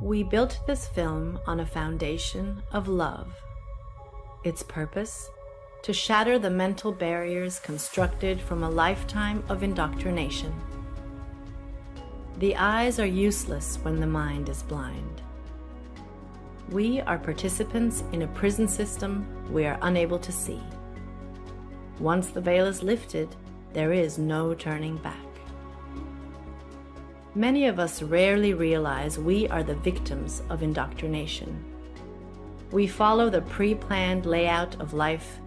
We built this film on a foundation of love. Its purpose? To shatter the mental barriers constructed from a lifetime of indoctrination. The eyes are useless when the mind is blind. We are participants in a prison system we are unable to see. Once the veil is lifted, there is no turning back. Many of us rarely realize we are the victims of indoctrination. We follow the pre-planned layout of life,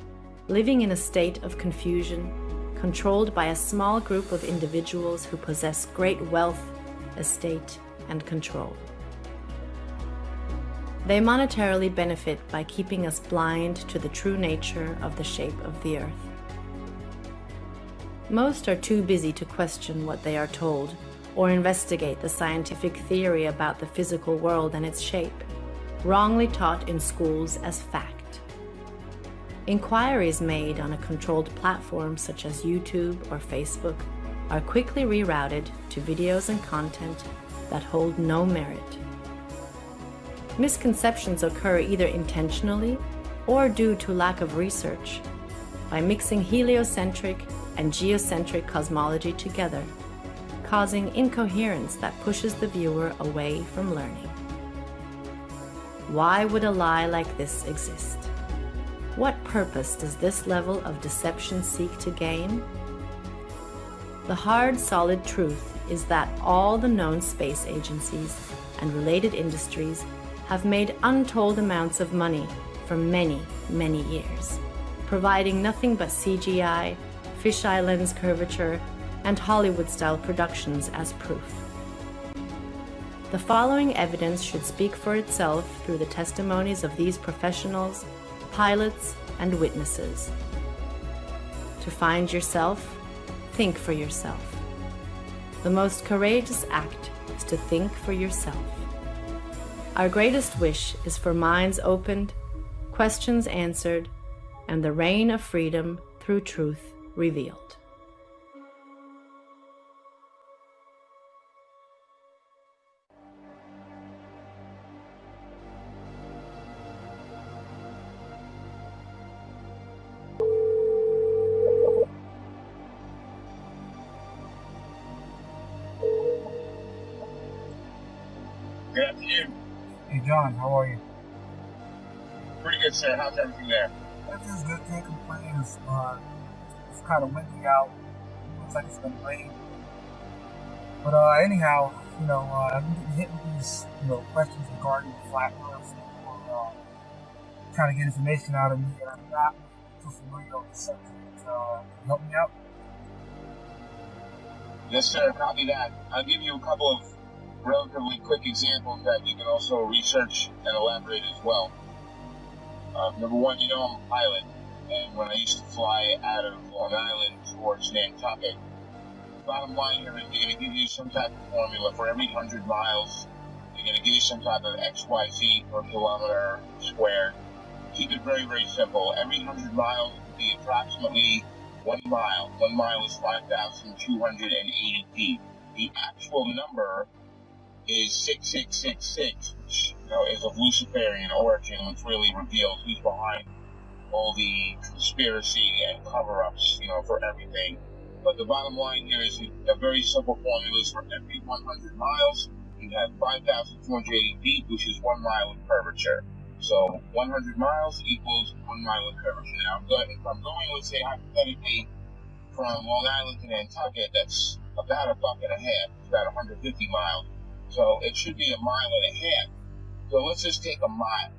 living in a state of confusion, controlled by a small group of individuals who possess great wealth, estate, and control. They monetarily benefit by keeping us blind to the true nature of the shape of the earth. Most are too busy to question what they are told or investigate the scientific theory about the physical world and its shape, wrongly taught in schools as fact. Inquiries made on a controlled platform such as YouTube or Facebook are quickly rerouted to videos and content that hold no merit. Misconceptions occur either intentionally or due to lack of research by mixing heliocentric and geocentric cosmology together, causing incoherence that pushes the viewer away from learning. Why would a lie like this exist? What purpose does this level of deception seek to gain? The hard, solid truth is that all the known space agencies and related industries have made untold amounts of money for many, many years, providing nothing but CGI, fisheye lens curvature, and Hollywood-style productions as proof. The following evidence should speak for itself through the testimonies of these professionals, pilots, and witnesses. To find yourself, think for yourself. The most courageous act is to think for yourself. Our greatest wish is for minds opened, questions answered, and the reign of freedom through truth revealed. Good afternoon. Hey John, how are you? Pretty good, sir. How's everything there? Everything's good, can't complain. It's kind of windy out. Looks like it's gonna rain. But anyhow, I've been getting hit with these, questions regarding the flat earth. Or trying to get information out of me, and I'm not too familiar with the subject. Can you help me out? Yes, sir. Copy that. I'll give you a couple of relatively quick examples that you can also research and elaborate as well. Number one, I'm a pilot, and when I used to fly out of Long Island towards Nantucket, bottom line here is they're going to give you some type of formula for every 100 miles. They're going to give you some type of XYZ per kilometer squared. Keep it very, very simple. Every 100 miles will be approximately 1 mile. 1 mile is 5,280 feet. The actual number is 6666, which is of Luciferian origin, which really reveals who's behind all the conspiracy and cover-ups, for everything. But the bottom line here is a very simple formula is for every 100 miles, you have 5,280 feet, which is 1 mile of curvature. So 100 miles equals 1 mile of curvature. Now, if I'm going, let's say, hypothetically, from Long Island to Nantucket, that's about a buck and a half. It's about 150 miles. So it should be 1.5 miles. So let's just take a mile.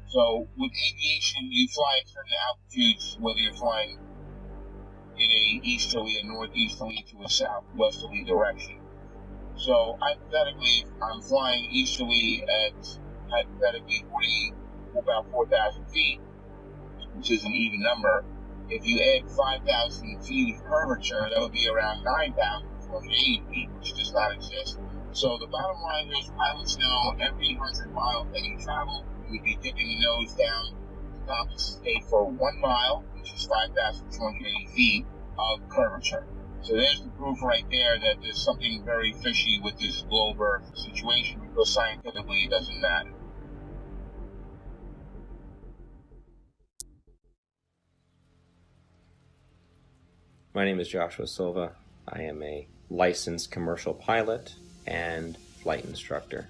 So with aviation, you fly at certain altitudes, whether you're flying in a easterly, a northeasterly, to a southwesterly direction. So hypothetically, I'm flying easterly at about 4,000 feet, which is an even number. If you add 5,000 feet of curvature, that would be around 9,480 feet, which does not exist. So the bottom line is pilots know every 100 miles that you travel, you would be dipping the nose down to compensate for 1 mile, which is 5,280 feet of curvature. So there's the proof right there that there's something very fishy with this globe Earth situation, because scientifically it doesn't matter. My name is Joshua Silva. I am a licensed commercial pilot and flight instructor.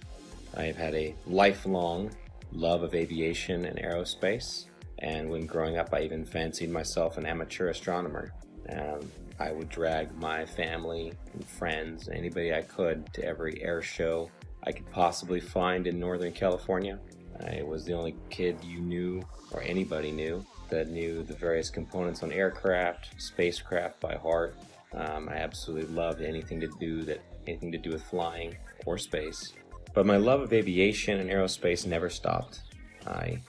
I have had a lifelong love of aviation and aerospace, and when growing up I even fancied myself an amateur astronomer. I would drag my family and friends and anybody I could to every air show I could possibly find in Northern California. I was the only kid you knew, or anybody knew, that knew the various components on aircraft, spacecraft by heart. I absolutely loved anything to do with flying or space. But my love of aviation and aerospace never stopped. I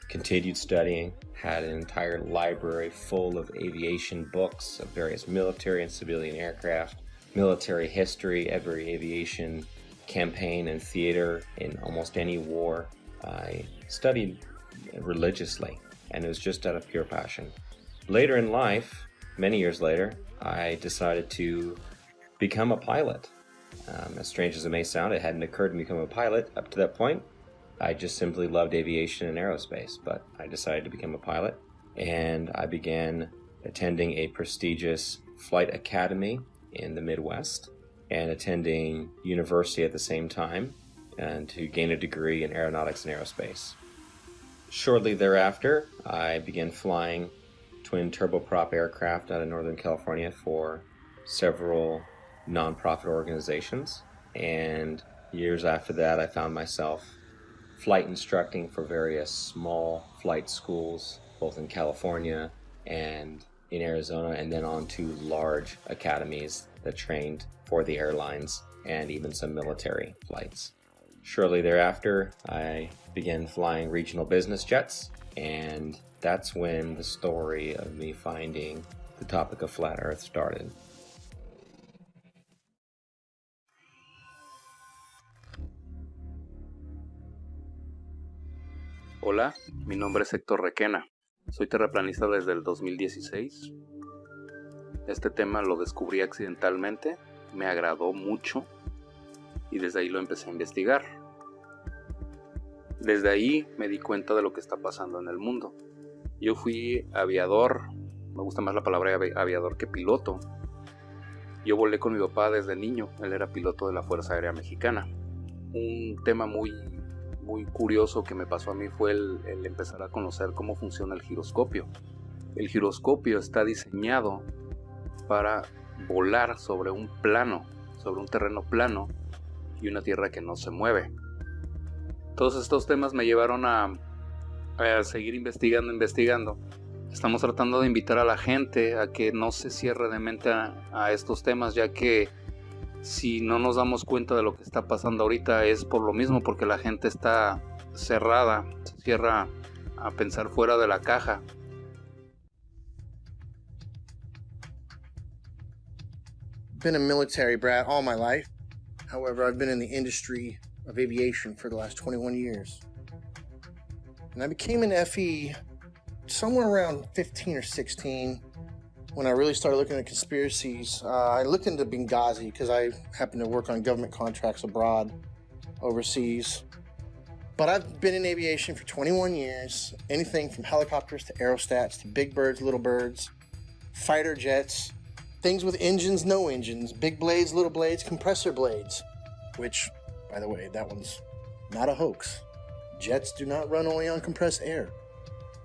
continued studying, had an entire library full of aviation books of various military and civilian aircraft, military history, every aviation campaign and theater in almost any war. I studied religiously, and it was just out of pure passion. Later in life, many years later, I decided to become a pilot. As strange as it may sound, it hadn't occurred to me to become a pilot up to that point. I just simply loved aviation and aerospace, but I decided to become a pilot, and I began attending a prestigious flight academy in the Midwest and attending university at the same time, and to gain a degree in aeronautics and aerospace. Shortly thereafter, I began flying twin turboprop aircraft out of Northern California for several nonprofit organizations, and years after that I found myself flight instructing for various small flight schools, both in California and in Arizona, and then on to large academies that trained for the airlines and even some military flights. Shortly thereafter, I began flying regional business jets, and that's when the story of me finding the topic of flat Earth started. Hola, mi nombre es Héctor Requena. Soy terraplanista desde el 2016. Este tema lo descubrí accidentalmente, me agradó mucho y desde ahí lo empecé a investigar. Desde ahí me di cuenta de lo que está pasando en el mundo. Yo fui aviador, me gusta más la palabra aviador que piloto. Yo volé con mi papá desde niño, él era piloto de la Fuerza Aérea Mexicana. Un tema muy curioso que me pasó a mí fue el empezar a conocer cómo funciona el giroscopio. El giroscopio está diseñado para volar sobre un plano, sobre un terreno plano y una tierra que no se mueve. Todos estos temas me llevaron a seguir investigando. Estamos tratando de invitar a la gente a que no se cierre de mente a estos temas, ya que si no nos damos cuenta de lo que está pasando ahorita es por lo mismo, porque la gente está cerrada, se cierra a pensar fuera de la caja. Been a military brat all my life. However, I've been in the industry of aviation for the last 21 years. And I became an FE somewhere around 15 or 16 when I really started looking at conspiracies. I looked into Benghazi because I happen to work on government contracts abroad, overseas. But I've been in aviation for 21 years, anything from helicopters to aerostats to big birds, little birds, fighter jets, things with engines, no engines, big blades, little blades, compressor blades, which, by the way, that one's not a hoax. Jets do not run only on compressed air.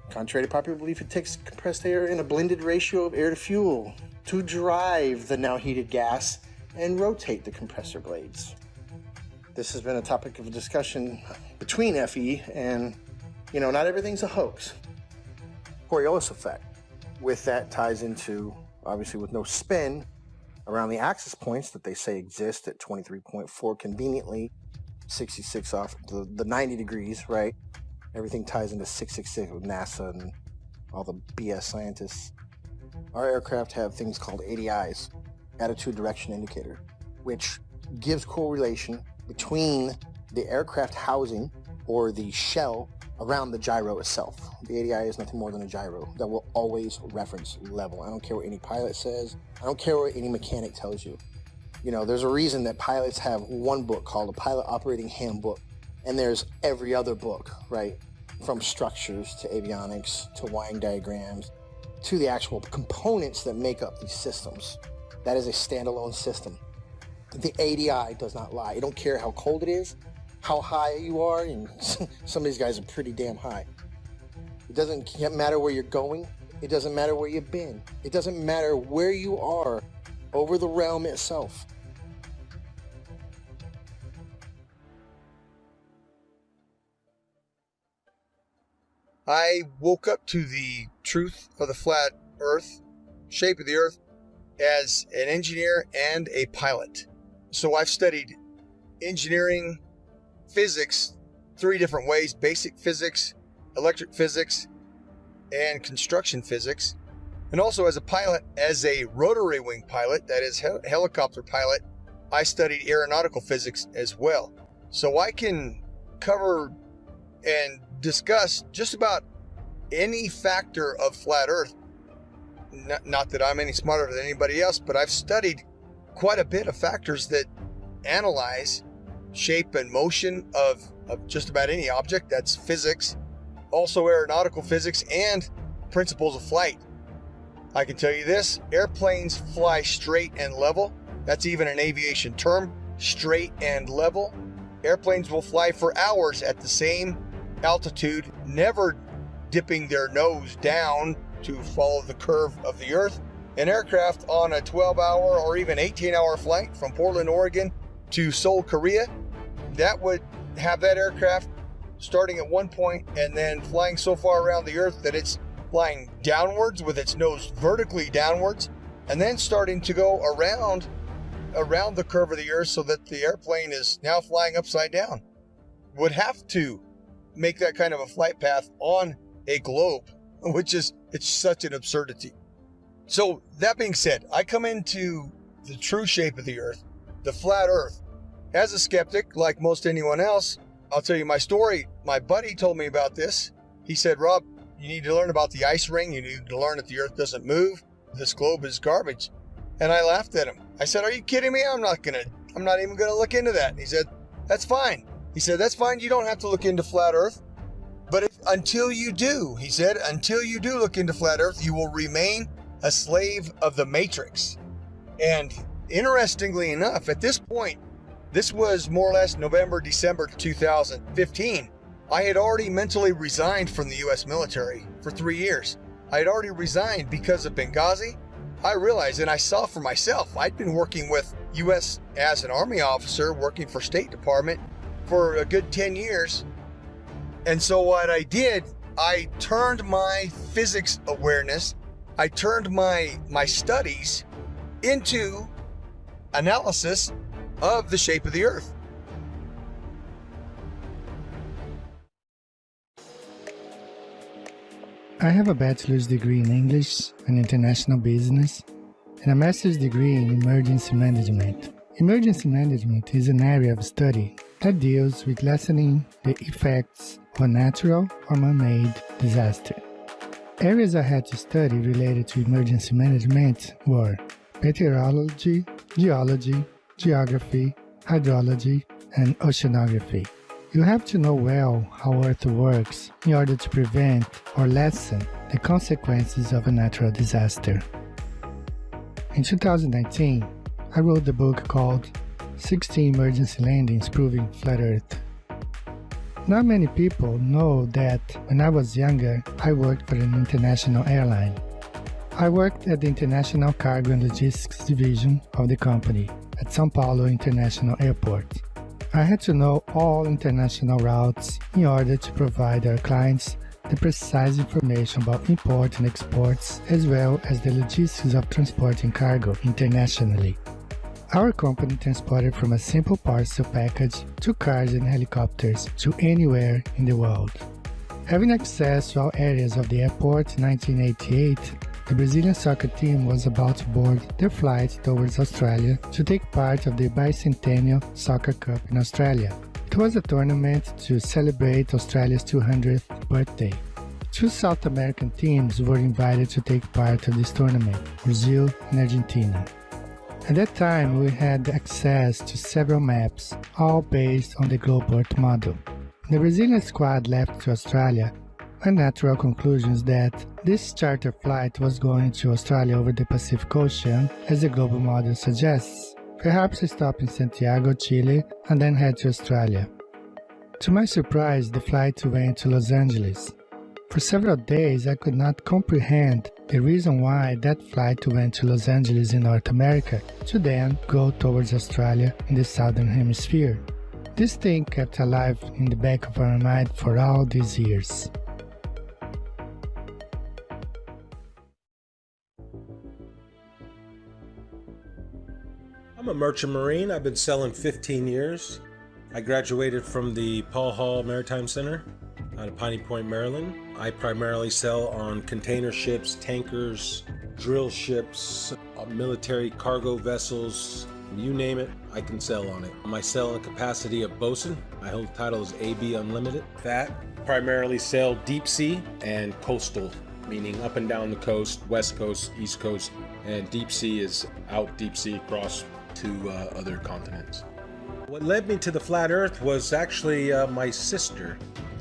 Contrary to popular belief, it takes compressed air in a blended ratio of air to fuel to drive the now heated gas and rotate the compressor blades. This has been a topic of discussion between FE and, not everything's a hoax. Coriolis effect. With that ties into, obviously with no spin, around the axis points that they say exist at 23.4 conveniently, 66 off the 90 degrees, right? Everything ties into 666 with NASA and all the BS scientists. Our aircraft have things called ADIs, attitude direction indicator, which gives correlation between the aircraft housing or the shell around the gyro itself. The ADI is nothing more than a gyro that will always reference level. I don't care what any pilot says. I don't care what any mechanic tells you. You know, there's a reason that pilots have one book called a Pilot Operating Handbook, and there's every other book, right? From structures to avionics to wiring diagrams to the actual components that make up these systems. That is a standalone system. The ADI does not lie. You don't care how cold it is, how high you are, and some of these guys are pretty damn high. It doesn't matter where you're going. It doesn't matter where you've been. It doesn't matter where you are over the realm itself. I woke up to the truth of the flat earth, shape of the earth, as an engineer and a pilot. So I've studied engineering, physics, 3 different ways: basic physics, electric physics, and construction physics. And also as a pilot, as a rotary wing pilot, that is helicopter pilot, I studied aeronautical physics as well. So I can cover and discuss just about any factor of flat earth. Not that I'm any smarter than anybody else, but I've studied quite a bit of factors that analyze shape and motion of just about any object. That's physics, also aeronautical physics, and principles of flight. I can tell you this: airplanes fly straight and level. That's even an aviation term, straight and level. Airplanes will fly for hours at the same altitude, never dipping their nose down to follow the curve of the earth. An aircraft on a 12-hour or even 18-hour flight from Portland, Oregon to Seoul, Korea, that would have that aircraft starting at one point and then flying so far around the earth that it's flying downwards with its nose vertically downwards, and then starting to go around the curve of the earth so that the airplane is now flying upside down. Would have to make that kind of a flight path on a globe, which is, it's such an absurdity. So that being said, I come into the true shape of the earth, the flat earth, as a skeptic, like most anyone else. I'll tell you my story. My buddy told me about this. He said, "Rob, you need to learn about the ice ring. You need to learn that the earth doesn't move. This globe is garbage." And I laughed at him. I said, "Are you kidding me? I'm not even gonna look into that." And he said, "That's fine." He said, "That's fine. You don't have to look into flat earth. But until you do," he said, "until you do look into flat earth, you will remain a slave of the matrix." And interestingly enough, at this point, this was more or less November, December 2015, I had already mentally resigned from the U.S. military for 3 years. I had already resigned because of Benghazi. I realized, and I saw for myself, I'd been working with U.S. as an Army officer, working for State Department for a good 10 years. And so what I did, I turned my physics awareness, I turned my studies into analysis of the shape of the earth. I have a bachelor's degree in English and International Business and a master's degree in Emergency Management. Emergency Management is an area of study that deals with lessening the effects of a natural or man-made disaster. Areas I had to study related to emergency management were meteorology, geology, geography, hydrology, and oceanography. You have to know well how Earth works in order to prevent or lessen the consequences of a natural disaster. In 2019, I wrote the book called 16 Emergency Landings Proving Flat Earth. Not many people know that when I was younger, I worked for an international airline. I worked at the International Cargo and Logistics Division of the company at São Paulo International Airport. I had to know all international routes in order to provide our clients the precise information about import and exports, as well as the logistics of transporting cargo internationally. Our company transported from a simple parcel package to cars and helicopters to anywhere in the world. Having access to all areas of the airport in 1988, the Brazilian soccer team was about to board their flight towards Australia to take part of the bicentennial Soccer Cup in Australia. It was a tournament to celebrate Australia's 200th birthday. Two South American teams were invited to take part of this tournament, Brazil and Argentina. At that time, we had access to several maps, all based on the globe Earth model. The Brazilian squad left to Australia with natural conclusions that this charter flight was going to Australia over the Pacific Ocean, as the global model suggests. Perhaps stop in Santiago, Chile, and then head to Australia. To my surprise, the flight went to Los Angeles. For several days, I could not comprehend the reason why that flight went to Los Angeles in North America to then go towards Australia in the Southern Hemisphere. This thing kept alive in the back of our mind for all these years. I'm a merchant marine. I've been sailing 15 years. I graduated from the Paul Hall Maritime Center out of Piney Point, Maryland. I primarily sail on container ships, tankers, drill ships, military cargo vessels, you name it, I can sail on it. My sailing capacity of bosun, I hold the title as AB Unlimited. That primarily sail deep sea and coastal, meaning up and down the coast, west coast, east coast, and deep sea is out deep sea across to other continents. What led me to the flat earth was actually my sister.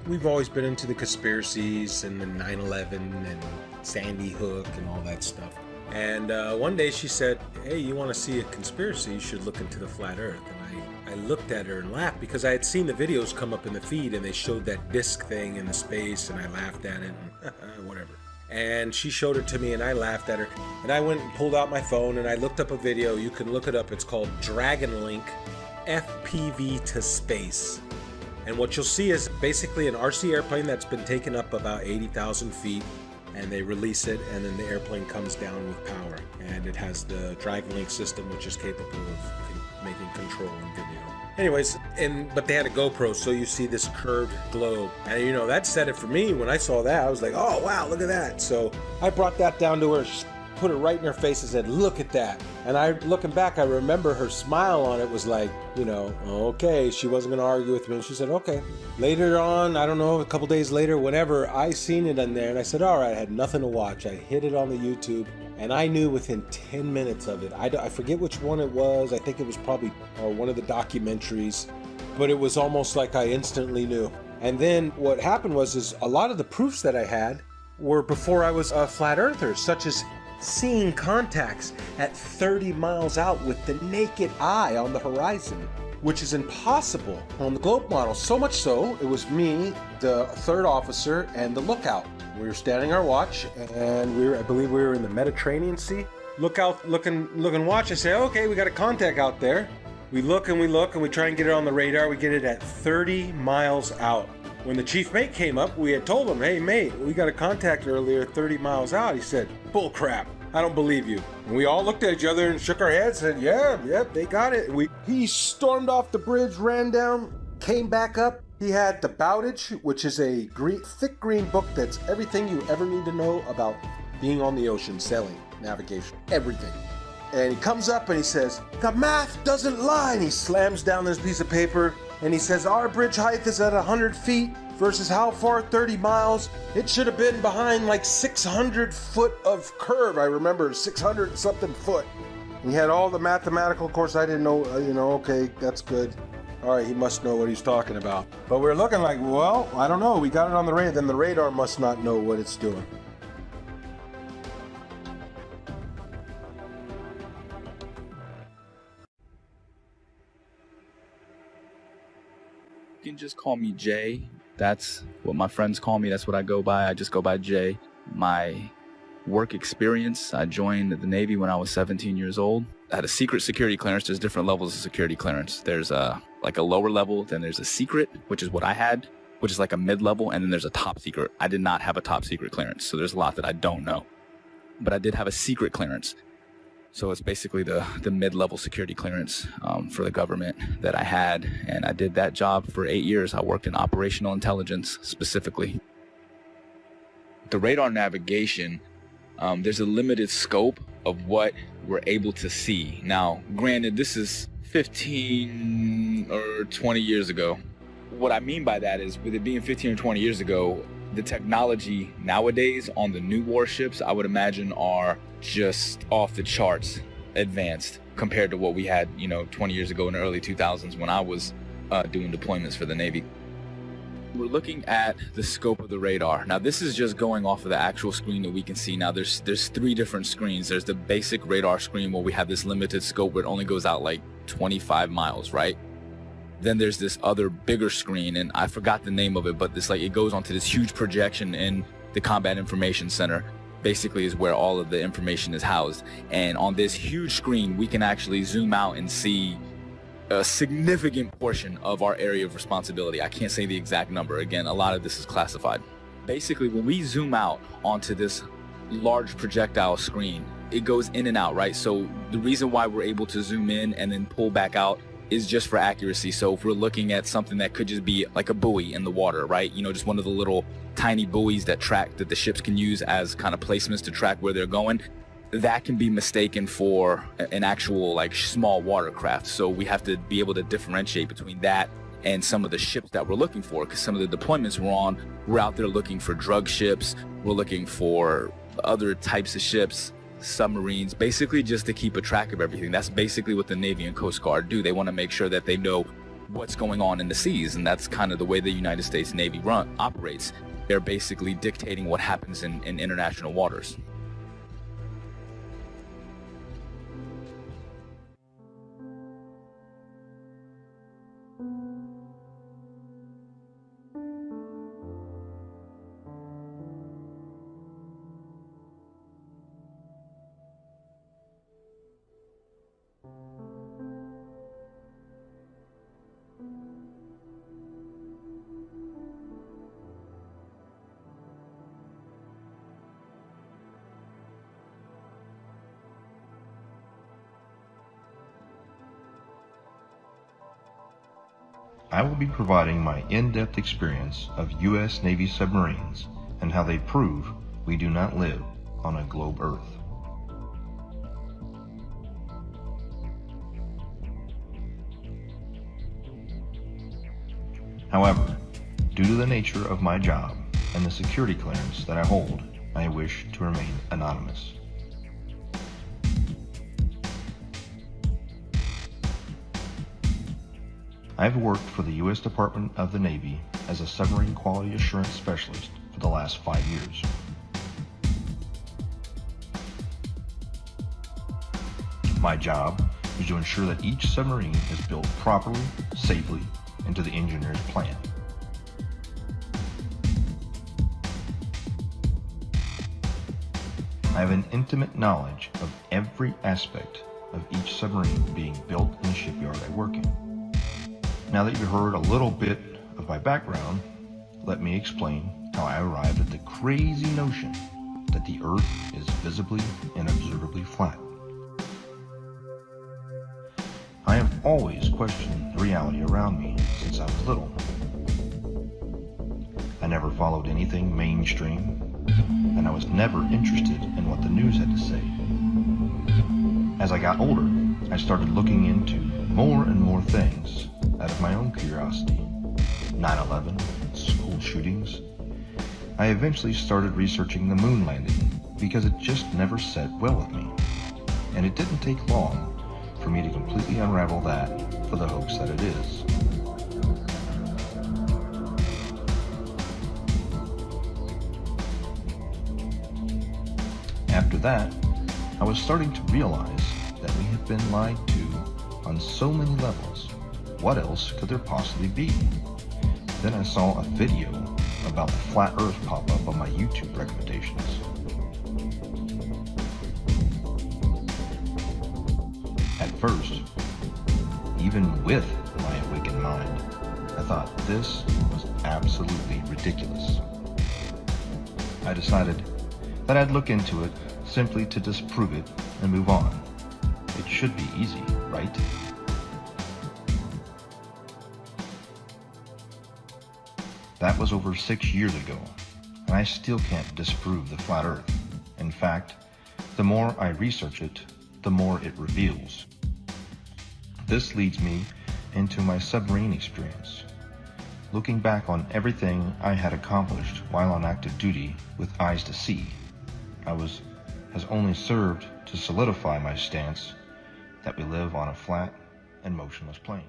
We've always been into the conspiracies and the 9/11 and Sandy Hook and all that stuff. And one day she said, hey, you want to see a conspiracy, you should look into the flat earth. And I looked at her and laughed because I had seen the videos come up in the feed and they showed that disc thing in the space, and I laughed at it and whatever. And she showed it to me and I laughed at her. And I went and pulled out my phone and I looked up a video. You can look it up. It's called Dragon Link FPV to Space. And what you'll see is basically an RC airplane that's been taken up about 80,000 feet, and they release it, and then the airplane comes down with power. And it has the Dragon Link system, which is capable of making control and video. Anyways, but they had a GoPro, so you see this curved globe. And you know, that said it for me. When I saw that, I was like, oh wow, look at that. So I brought that down to her, put it right in her face and said, look at that. And looking back, I remember her smile on it was like, you know, okay, she wasn't gonna argue with me. And she said, okay. Later on, I don't know, a couple days later, whenever I seen it in there, and I said, all right, I had nothing to watch. I hit it on the YouTube, and I knew within 10 minutes of it. I forget which one it was. I think it was probably one of the documentaries, but it was almost like I instantly knew. And then what happened was a lot of the proofs that I had were before I was a flat earther, such as seeing contacts at 30 miles out with the naked eye on the horizon, which is impossible on the globe model. So much so, it was me, the third officer, and the lookout. We were standing our watch, and I believe we were in the Mediterranean Sea. Look out, look and watch. I say, okay, we got a contact out there. We look and we try and get it on the radar. We get it at 30 miles out. When the chief mate came up, we had told him, hey mate, we got a contact earlier 30 miles out. He said, bull crap, I don't believe you. And we all looked at each other and shook our heads and said, yep, they got it. He stormed off the bridge, ran down, came back up. He had the Bowdage, which is a thick green book that's everything you ever need to know about being on the ocean, sailing, navigation, everything. And he comes up and he says, the math doesn't lie. And he slams down this piece of paper and he says, our bridge height is at 100 feet versus how far? 30 miles. It should have been behind like 600 foot of curve. I remember 600 something foot. He had all the mathematical, of course I didn't know, okay, that's good. All right, he must know what he's talking about. But we're looking like, well, I don't know. We got it on the radar. Then the radar must not know what it's doing. You can just call me Jay. That's what my friends call me. That's what I go by. I just go by Jay. My work experience, I joined the Navy when I was 17 years old. I had a secret security clearance. There's different levels of security clearance. There's like a lower level, then there's a secret, which is what I had, which is like a mid-level, and then there's a top secret. I did not have a top secret clearance, so there's a lot that I don't know. But I did have a secret clearance. So it's basically the mid-level security clearance for the government that I had, and I did that job for 8 years. I worked in operational intelligence specifically. The radar navigation, there's a limited scope of what we're able to see. Now, granted, this is 15 or 20 years ago. what I mean by that is, with it being 15 or 20 years ago, the technology nowadays on the new warships, I would imagine, are just off the charts advanced compared to what we had, 20 years ago in the early 2000s when I was doing deployments for the Navy. We're looking at the scope of the radar. Now, this is just going off of the actual screen that we can see. Now, there's 3 different screens. There's the basic radar screen where we have this limited scope where it only goes out like 25 miles, right? Then there's this other bigger screen, and I forgot the name of it, but it goes onto this huge projection in the Combat Information Center. Basically is where all of the information is housed. And on this huge screen, we can actually zoom out and see a significant portion of our area of responsibility. I can't say the exact number. Again, a lot of this is classified. Basically, when we zoom out onto this large projectile screen, it goes in and out, right? So the reason why we're able to zoom in and then pull back out is just for accuracy. So if we're looking at something that could just be like a buoy in the water, right? Just one of the little tiny buoys that the ships can use as kind of placements to track where they're going, that can be mistaken for an actual small watercraft. So we have to be able to differentiate between that and some of the ships that we're looking for, because some of the deployments we're out there looking for drug ships, we're looking for other types of ships, submarines, basically just to keep a track of everything. That's basically what the Navy and Coast Guard do. They want to make sure that they know what's going on in the seas, and that's kind of the way the United States Navy operates. They're basically dictating what happens in international waters. I will be providing my in-depth experience of U.S. Navy submarines and how they prove we do not live on a globe Earth. However, due to the nature of my job and the security clearance that I hold, I wish to remain anonymous. I've worked for the U.S. Department of the Navy as a submarine quality assurance specialist for the last 5 years. My job is to ensure that each submarine is built properly, safely, and to the engineer's plan. I have an intimate knowledge of every aspect of each submarine being built in the shipyard I work in. Now that you've heard a little bit of my background, let me explain how I arrived at the crazy notion that the Earth is visibly and observably flat. I have always questioned the reality around me since I was little. I never followed anything mainstream, and I was never interested in what the news had to say. As I got older, I started looking into more and more things out of my own curiosity. 9/11, school shootings. I eventually started researching the moon landing because it just never sat well with me. And it didn't take long for me to completely unravel that for the hoax that it is. After that, I was starting to realize that we had been lied to on so many levels. What else could there possibly be? Then I saw a video about the flat Earth pop up on my YouTube recommendations. At first, even with my awakened mind, I thought this was absolutely ridiculous. I decided that I'd look into it simply to disprove it and move on. It should be easy, right? That was over 6 years ago, and I still can't disprove the flat Earth. In fact, the more I research it, the more it reveals. This leads me into my submarine experience. looking back on everything I had accomplished while on active duty with eyes to see, has only served to solidify my stance that we live on a flat and motionless plane.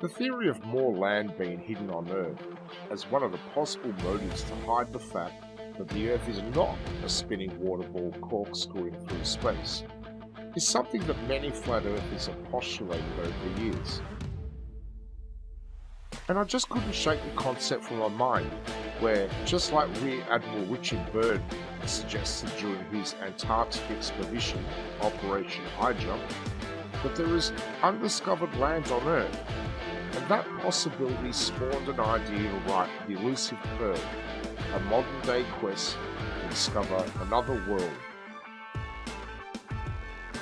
The theory of more land being hidden on Earth as one of the possible motives to hide the fact that the Earth is not a spinning water ball corkscrewing through space is something that many flat earthers have postulated over the years. And I just couldn't shake the concept from my mind where, just like Rear Admiral Richard Byrd suggested during his Antarctic expedition, Operation High Jump, that there is undiscovered land on Earth, and that possibility spawned an idea to write The Elusive Curve, a modern-day quest to discover another world.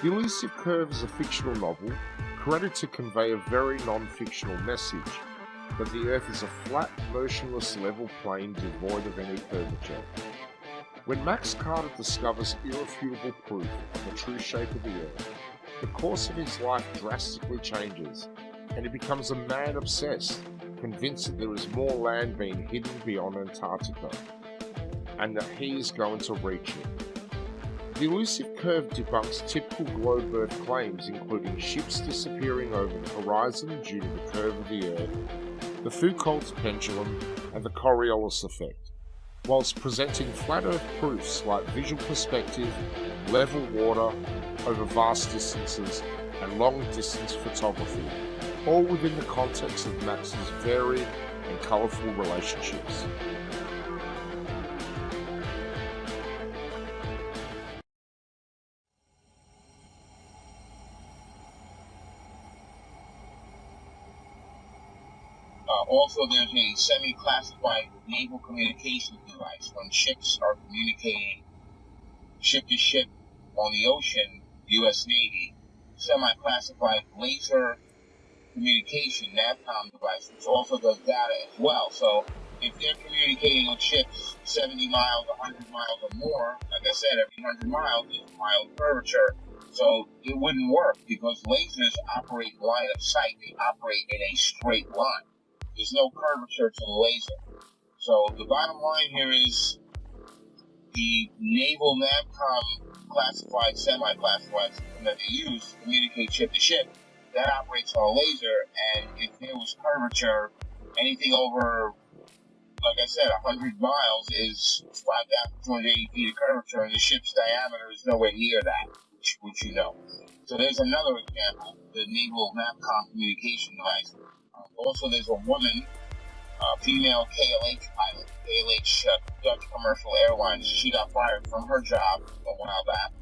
The Elusive Curve is a fictional novel created to convey a very non-fictional message, that the Earth is a flat, motionless, level plane devoid of any curvature. When Max Carter discovers irrefutable proof of the true shape of the Earth, the course of his life drastically changes, and he becomes a man obsessed, convinced that there is more land being hidden beyond Antarctica, and that he is going to reach it. The Elusive Curve debunks typical globe Earth claims, including ships disappearing over the horizon due to the curve of the Earth, the Foucault's pendulum, and the Coriolis effect, whilst presenting flat Earth proofs like visual perspective, level water over vast distances, and long-distance photography, all within the context of Max's varied and colourful relationships. Also, there's a semi-classified naval communications device. When ships are communicating ship to ship on the ocean, U.S. Navy, semi-classified laser communication NAVCOM device, which also does data as well. So if they're communicating with ships 70 miles, 100 miles or more, like I said, every 100 miles is a mile of curvature. So it wouldn't work because lasers operate line of sight. They operate in a straight line. There's no curvature to the laser. So the bottom line here is the naval NAVCOM classified, semi-classified system that they use to communicate ship to ship, that operates on a laser, and if there was curvature, anything over, like I said, 100 miles is 5,280 feet of curvature, and the ship's diameter is nowhere near that, which you know. So there's another example, the naval NAVCOM communication device. Also, there's a woman, female KLH pilot, KLH Dutch Commercial Airlines. She got fired from her job a while back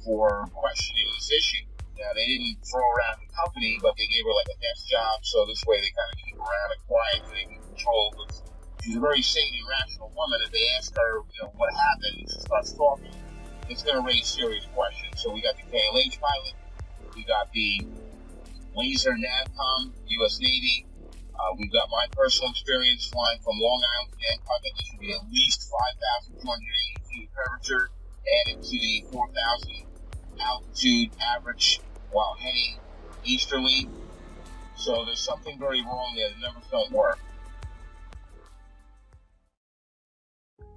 for questioning this issue. Now, they didn't throw her out of the company, but they gave her like a desk job, so this way they kind of keep her around and quiet so they can control. But she's a very sane and rational woman. If they ask her, what happened, and she starts talking, it's going to raise serious questions. So we got the KLH pilot, we got the laser NAVCOM, U.S. Navy. We've got my personal experience flying from Long Island to Nantucket. There should be at least 5,280 feet of curvature added to the 4,000 altitude average while heading easterly. So there's something very wrong there. The numbers don't work.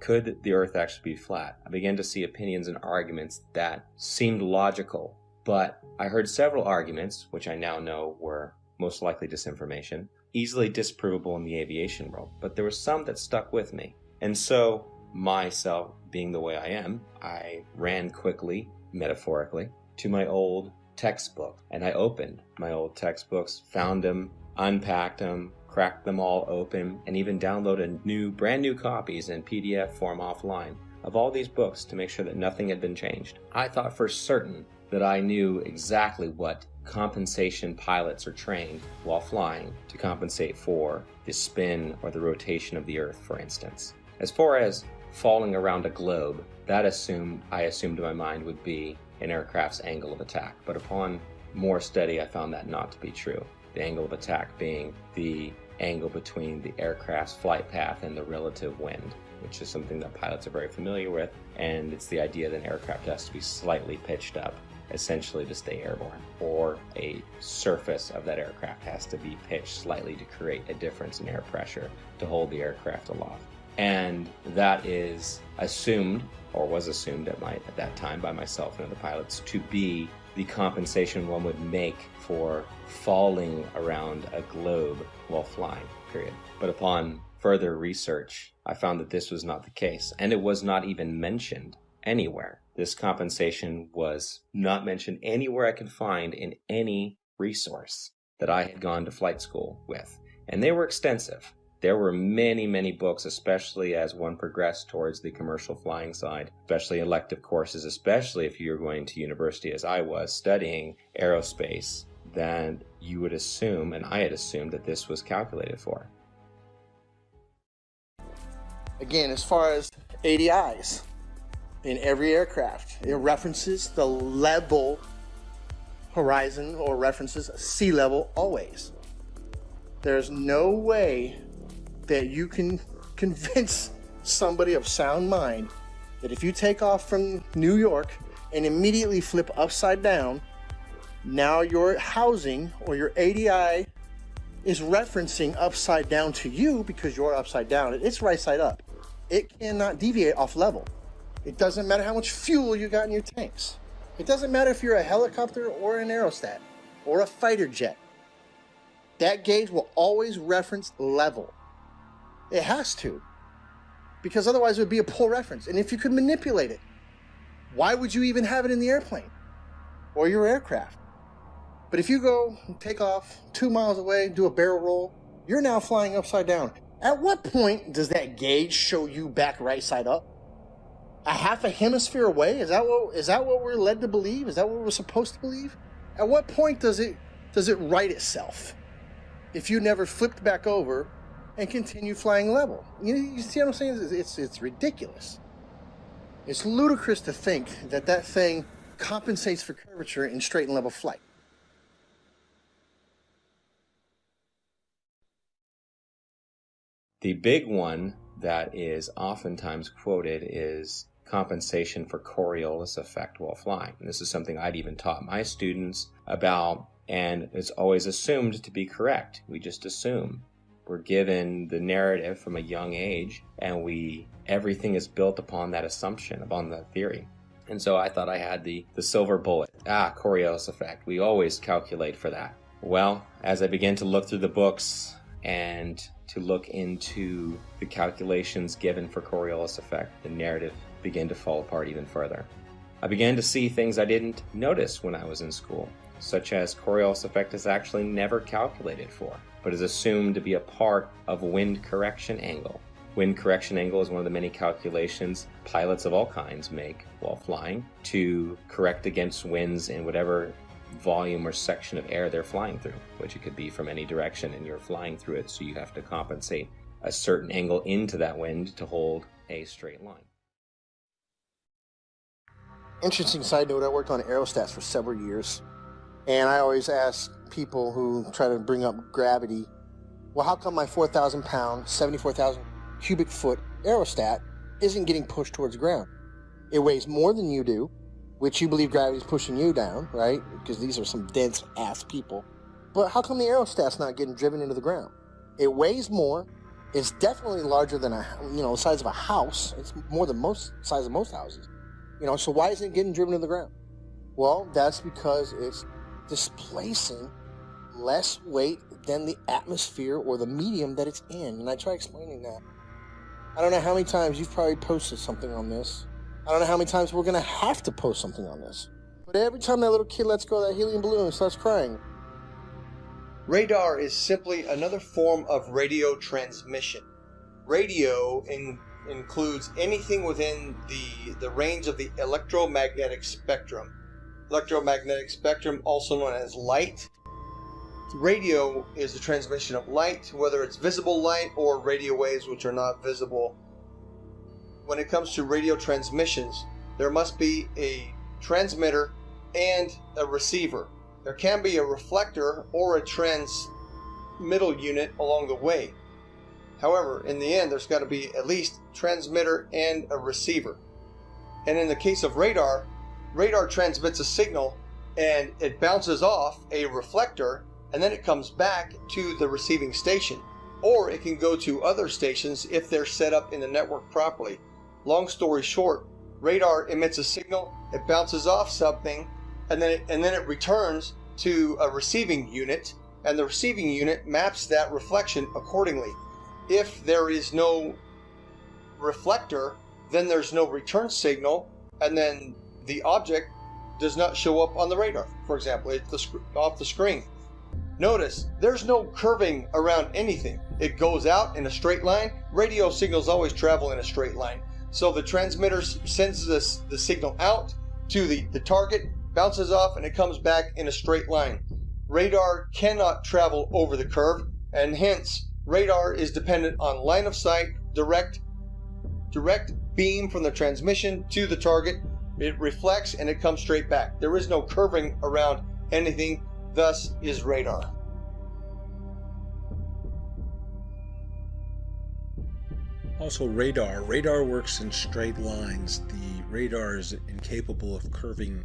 Could the Earth actually be flat? I began to see opinions and arguments that seemed logical, but I heard several arguments, which I now know were most likely disinformation, easily disprovable in the aviation world, but there were some that stuck with me. And so, myself being the way I am, I ran quickly, metaphorically, to my old textbook. And I opened my old textbooks, found them, unpacked them, cracked them all open, and even downloaded brand new copies in PDF form offline of all these books to make sure that nothing had been changed. I thought for certain that I knew exactly what compensation pilots are trained while flying to compensate for the spin or the rotation of the Earth, for instance. As far as falling around a globe, that I assumed in my mind would be an aircraft's angle of attack. But upon more study, I found that not to be true. The angle of attack being the angle between the aircraft's flight path and the relative wind. which is something that pilots are very familiar with, and it's the idea that an aircraft has to be slightly pitched up, essentially to stay airborne, or a surface of that aircraft has to be pitched slightly to create a difference in air pressure to hold the aircraft aloft. And that is assumed, or was assumed at that time by myself and other pilots, to be the compensation one would make for falling around a globe while flying, period. But upon further research, I found that this was not the case, and it was not even mentioned anywhere. This compensation was not mentioned anywhere I could find in any resource that I had gone to flight school with. And they were extensive. There were many, many books, especially as one progressed towards the commercial flying side, especially elective courses, especially if you're going to university as I was, studying aerospace, then you would assume, and I had assumed, that this was calculated for. Again, as far as ADIs, in every aircraft, it references the level horizon or references sea level always. There's no way that you can convince somebody of sound mind that if you take off from New York and immediately flip upside down, now your housing or your ADI is referencing upside down to you because you're upside down. It's right side up. It cannot deviate off level. It doesn't matter how much fuel you got in your tanks. It doesn't matter if you're a helicopter or an aerostat or a fighter jet. That gauge will always reference level. It has to, because otherwise it would be a poor reference. And if you could manipulate it, why would you even have it in the airplane or your aircraft? But if you go and take off 2 miles away, do a barrel roll, you're now flying upside down. At what point does that gauge show you back right side up? A half a hemisphere away? Is that what we're led to believe? Is that what we're supposed to believe? At what point does it right itself if you never flipped back over and continue flying level? You see what I'm saying? It's ridiculous. It's ludicrous to think that thing compensates for curvature in straight and level flight. The big one that is oftentimes quoted is compensation for Coriolis effect while flying. And this is something I'd even taught my students about, and it's always assumed to be correct. We just assume. We're given the narrative from a young age, and everything is built upon that assumption, upon that theory. And so I thought I had the silver bullet. Coriolis effect. We always calculate for that. Well, as I began to look through the books and to look into the calculations given for Coriolis effect, the narrative began to fall apart even further. I began to see things I didn't notice when I was in school, such as Coriolis effect is actually never calculated for, but is assumed to be a part of wind correction angle. Wind correction angle is one of the many calculations pilots of all kinds make while flying to correct against winds in whatever volume or section of air they're flying through, which it could be from any direction, and you're flying through it, so you have to compensate a certain angle into that wind to hold a straight line. Interesting side note, I worked on aerostats for several years, and I always ask people who try to bring up gravity, well, how come my 4,000 pound, 74,000 cubic foot aerostat isn't getting pushed towards the ground? It weighs more than you do, which you believe gravity is pushing you down, right? Because these are some dense ass people. But how come the aerostat's not getting driven into the ground? It weighs more. It's definitely larger than the size of a house. It's more than size of most houses. So why isn't it getting driven to the ground? Well, that's because it's displacing less weight than the atmosphere or the medium that it's in. And I try explaining that. I don't know how many times you've probably posted something on this. I don't know how many times we're going to have to post something on this. But every time that little kid lets go of that helium balloon and starts crying. Radar is simply another form of radio transmission. Radio includes anything within the range of the electromagnetic spectrum. Electromagnetic spectrum, also known as light. Radio is the transmission of light, whether it's visible light or radio waves which are not visible. When it comes to radio transmissions, there must be a transmitter and a receiver. There can be a reflector or a transmittal unit along the way. However, in the end, there's got to be at least transmitter and a receiver. And in the case of radar, radar transmits a signal and it bounces off a reflector, and then it comes back to the receiving station. Or it can go to other stations if they're set up in the network properly. Long story short, radar emits a signal, it bounces off something, and then it returns to a receiving unit, and the receiving unit maps that reflection accordingly. If there is no reflector, then there's no return signal, and then the object does not show up on the radar. For example, it's off the screen. Notice, there's no curving around anything. It goes out in a straight line. Radio signals always travel in a straight line. So the transmitter sends the signal out to the target, bounces off, and it comes back in a straight line. Radar cannot travel over the curve, and hence, radar is dependent on line of sight, direct beam from the transmission to the target. It reflects and it comes straight back. There is no curving around anything, thus is radar. Also radar works in straight lines. The radar is incapable of curving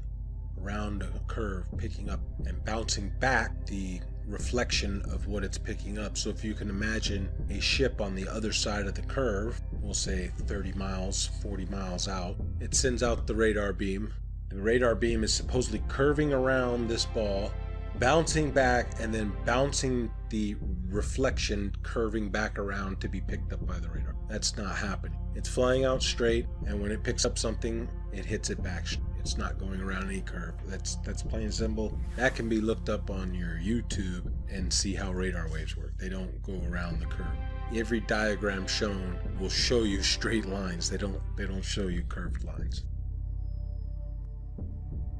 around a curve, picking up and bouncing back the reflection of what it's picking up. So if you can imagine a ship on the other side of the curve, we'll say 30 miles, 40 miles out, it sends out the radar beam. The radar beam is supposedly curving around this ball, bouncing back, and then bouncing the reflection, curving back around to be picked up by the radar. That's not happening. It's flying out straight, and when it picks up something, it hits it back. It's not going around any curve. That's plain and simple. That can be looked up on your YouTube and see how radar waves work. They don't go around the curve. Every diagram shown will show you straight lines. They don't show you curved lines.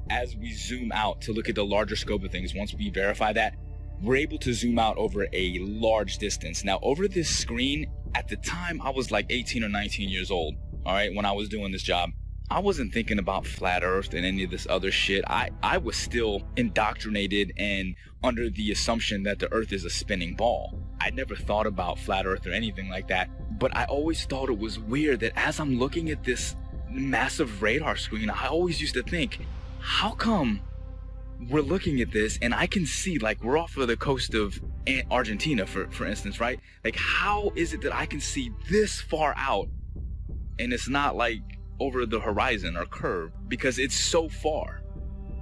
As we zoom out to look at the larger scope of things, once we verify that, we're able to zoom out over a large distance. Now, over this screen, at the time, I was like 18 or 19 years old, all right, when I was doing this job. I wasn't thinking about flat earth and any of this other shit. I was still indoctrinated and under the assumption that the earth is a spinning ball. I never thought about flat earth or anything like that, but I always thought it was weird that as I'm looking at this massive radar screen, I always used to think, how come we're looking at this and I can see, like, we're off of the coast of Argentina, for instance, right? Like, how is it that I can see this far out and it's not like over the horizon or curve, because it's so far?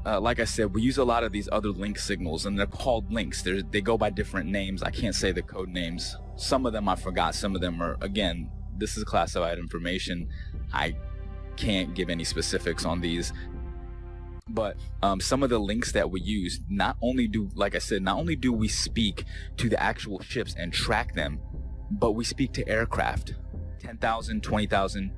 Like I said, we use a lot of these other link signals, and they're called links. They go by different names. I can't say the code names. Some of them I forgot. Some of them are, again, this is classified information. I can't give any specifics on these. But some of the links that we use, not only do we speak to the actual ships and track them, but we speak to aircraft, 10,000, 20,000,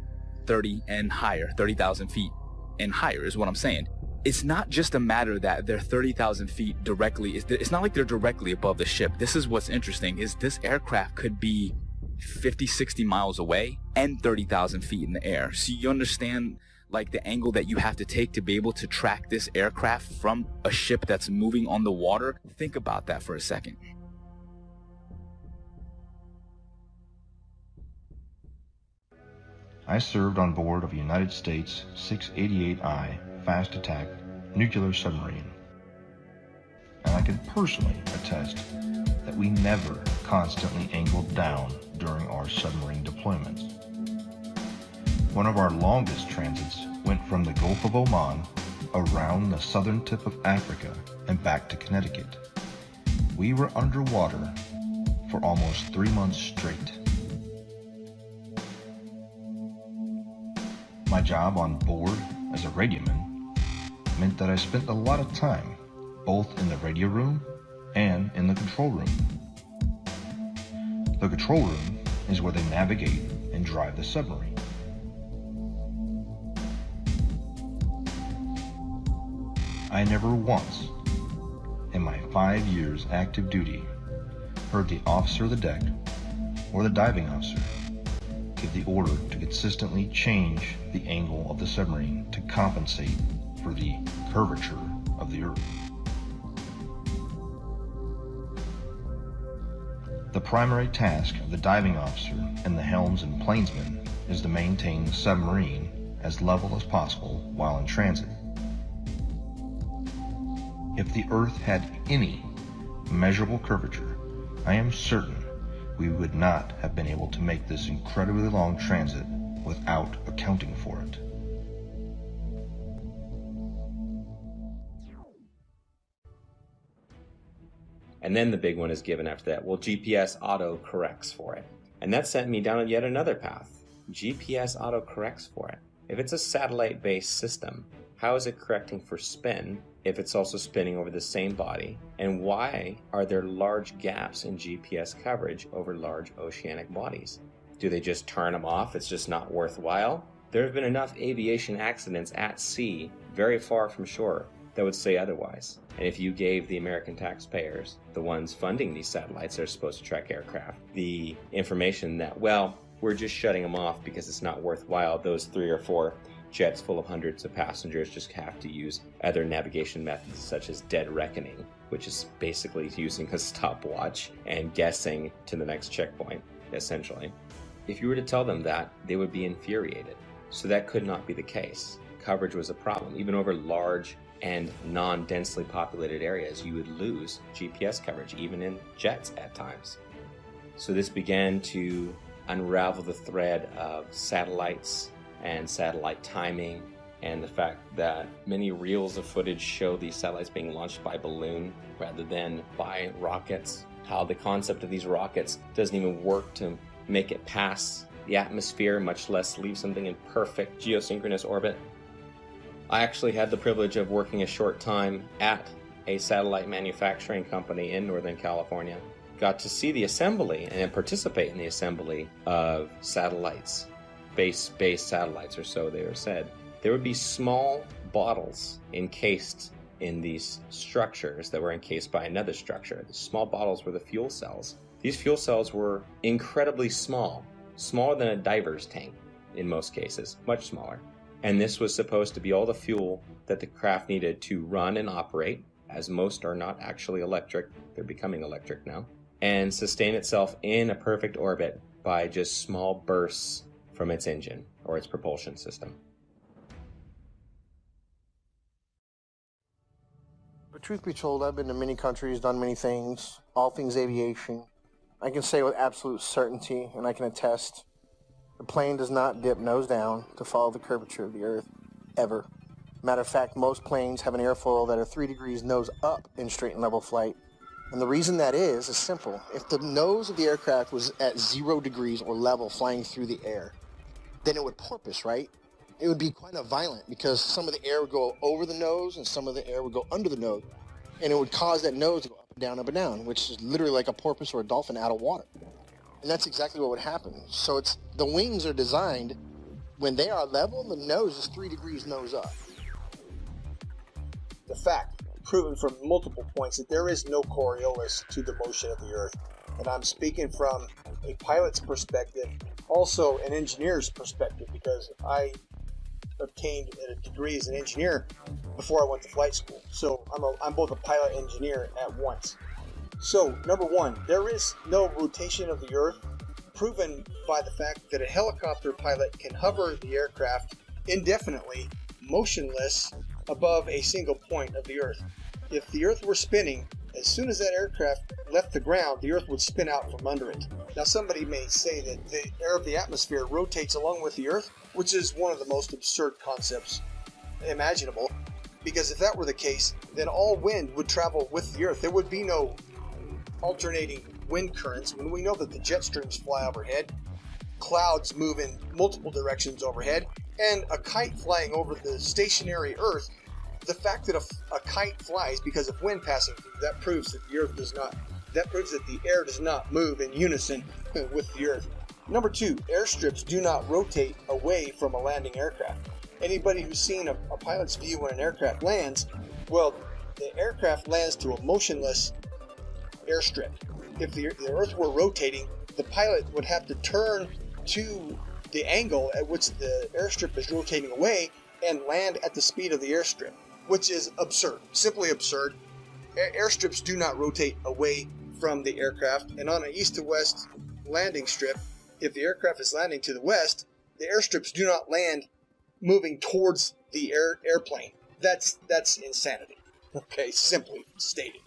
30 and higher, 30,000 feet and higher is what I'm saying. It's not just a matter that they're 30,000 feet directly. It's not like they're directly above the ship. This is what's interesting, is this aircraft could be 50, 60 miles away and 30,000 feet in the air. So you understand, like, the angle that you have to take to be able to track this aircraft from a ship that's moving on the water? Think about that for a second. I served on board of a United States 688I fast attack nuclear submarine, and I can personally attest that we never constantly angled down during our submarine deployments. One of our longest transits went from the Gulf of Oman around the southern tip of Africa and back to Connecticut. We were underwater for almost 3 months straight. My job on board as a radioman meant that I spent a lot of time both in the radio room and in the control room. The control room is where they navigate and drive the submarine. I never once, in my 5 years active duty, heard the officer of the deck or the diving officer give the order to consistently change the angle of the submarine to compensate for the curvature of the Earth. The primary task of the diving officer and the helms and plainsman is to maintain the submarine as level as possible while in transit. If the Earth had any measurable curvature, I am certain we would not have been able to make this incredibly long transit without accounting for it. And then the big one is given after that. Well, GPS auto corrects for it. And that sent me down yet another path. GPS auto corrects for it. If it's a satellite-based system, how is it correcting for spin if it's also spinning over the same body? And why are there large gaps in GPS coverage over large oceanic bodies? Do they just turn them off? It's just not worthwhile? There have been enough aviation accidents at sea, very far from shore, that would say otherwise. And if you gave the American taxpayers, the ones funding these satellites that are supposed to track aircraft, the information that, well, we're just shutting them off because it's not worthwhile, those 3 or 4 jets full of hundreds of passengers just have to use other navigation methods such as dead reckoning, which is basically using a stopwatch and guessing to the next checkpoint, essentially. If you were to tell them that, they would be infuriated. So that could not be the case. Coverage was a problem. Even over large and non-densely populated areas, you would lose GPS coverage, even in jets at times. So this began to unravel the thread of satellites and satellite timing, and the fact that many reels of footage show these satellites being launched by balloon rather than by rockets. How the concept of these rockets doesn't even work to make it past the atmosphere, much less leave something in perfect geosynchronous orbit. I actually had the privilege of working a short time at a satellite manufacturing company in Northern California. Got to see the assembly and participate in the assembly of satellites, base-based satellites, or so they were said. There would be small bottles encased in these structures that were encased by another structure. The small bottles were the fuel cells. These fuel cells were incredibly small, smaller than a diver's tank in most cases, much smaller. And this was supposed to be all the fuel that the craft needed to run and operate, as most are not actually electric, they're becoming electric now, and sustain itself in a perfect orbit by just small bursts from its engine or its propulsion system. But truth be told, I've been to many countries, done many things, all things aviation. I can say with absolute certainty, and I can attest, the plane does not dip nose down to follow the curvature of the Earth, ever. Matter of fact, most planes have an airfoil that are 3 degrees nose up in straight and level flight. And the reason that is simple. If the nose of the aircraft was at 0 degrees or level flying through the air, then it would porpoise, right? It would be quite violent because some of the air would go over the nose and some of the air would go under the nose. And it would cause that nose to go up and down, which is literally like a porpoise or a dolphin out of water. And that's exactly what would happen. So the wings are designed, when they are level, the nose is 3 degrees nose up. The fact, proven from multiple points, that there is no Coriolis to the motion of the Earth. And I'm speaking from a pilot's perspective, also an engineer's perspective, because I obtained a degree as an engineer before I went to flight school. So I'm both a pilot and engineer at once. So, number one, there is no rotation of the Earth, proven by the fact that a helicopter pilot can hover the aircraft indefinitely, motionless, above a single point of the Earth. If the Earth were spinning, as soon as that aircraft left the ground, the Earth would spin out from under it. Now, somebody may say that the air of the atmosphere rotates along with the Earth, which is one of the most absurd concepts imaginable, because if that were the case, then all wind would travel with the Earth. There would be no alternating wind currents when we know that the jet streams fly overhead, clouds move in multiple directions overhead, and a kite flying over the stationary Earth. The fact that a kite flies because of wind passing through, that proves that the Earth does not. That proves that the air does not move in unison with the Earth. Number two, airstrips do not rotate away from a landing aircraft. Anybody who's seen a pilot's view when an aircraft lands, well, the aircraft lands to a motionless airstrip. If the Earth were rotating, the pilot would have to turn to the angle at which the airstrip is rotating away and land at the speed of the airstrip, which is absurd, simply absurd. Airstrips do not rotate away from the aircraft, and on an east to west landing strip, if the aircraft is landing to the west, the airstrips do not land moving towards the airplane. That's insanity. Okay, simply stated.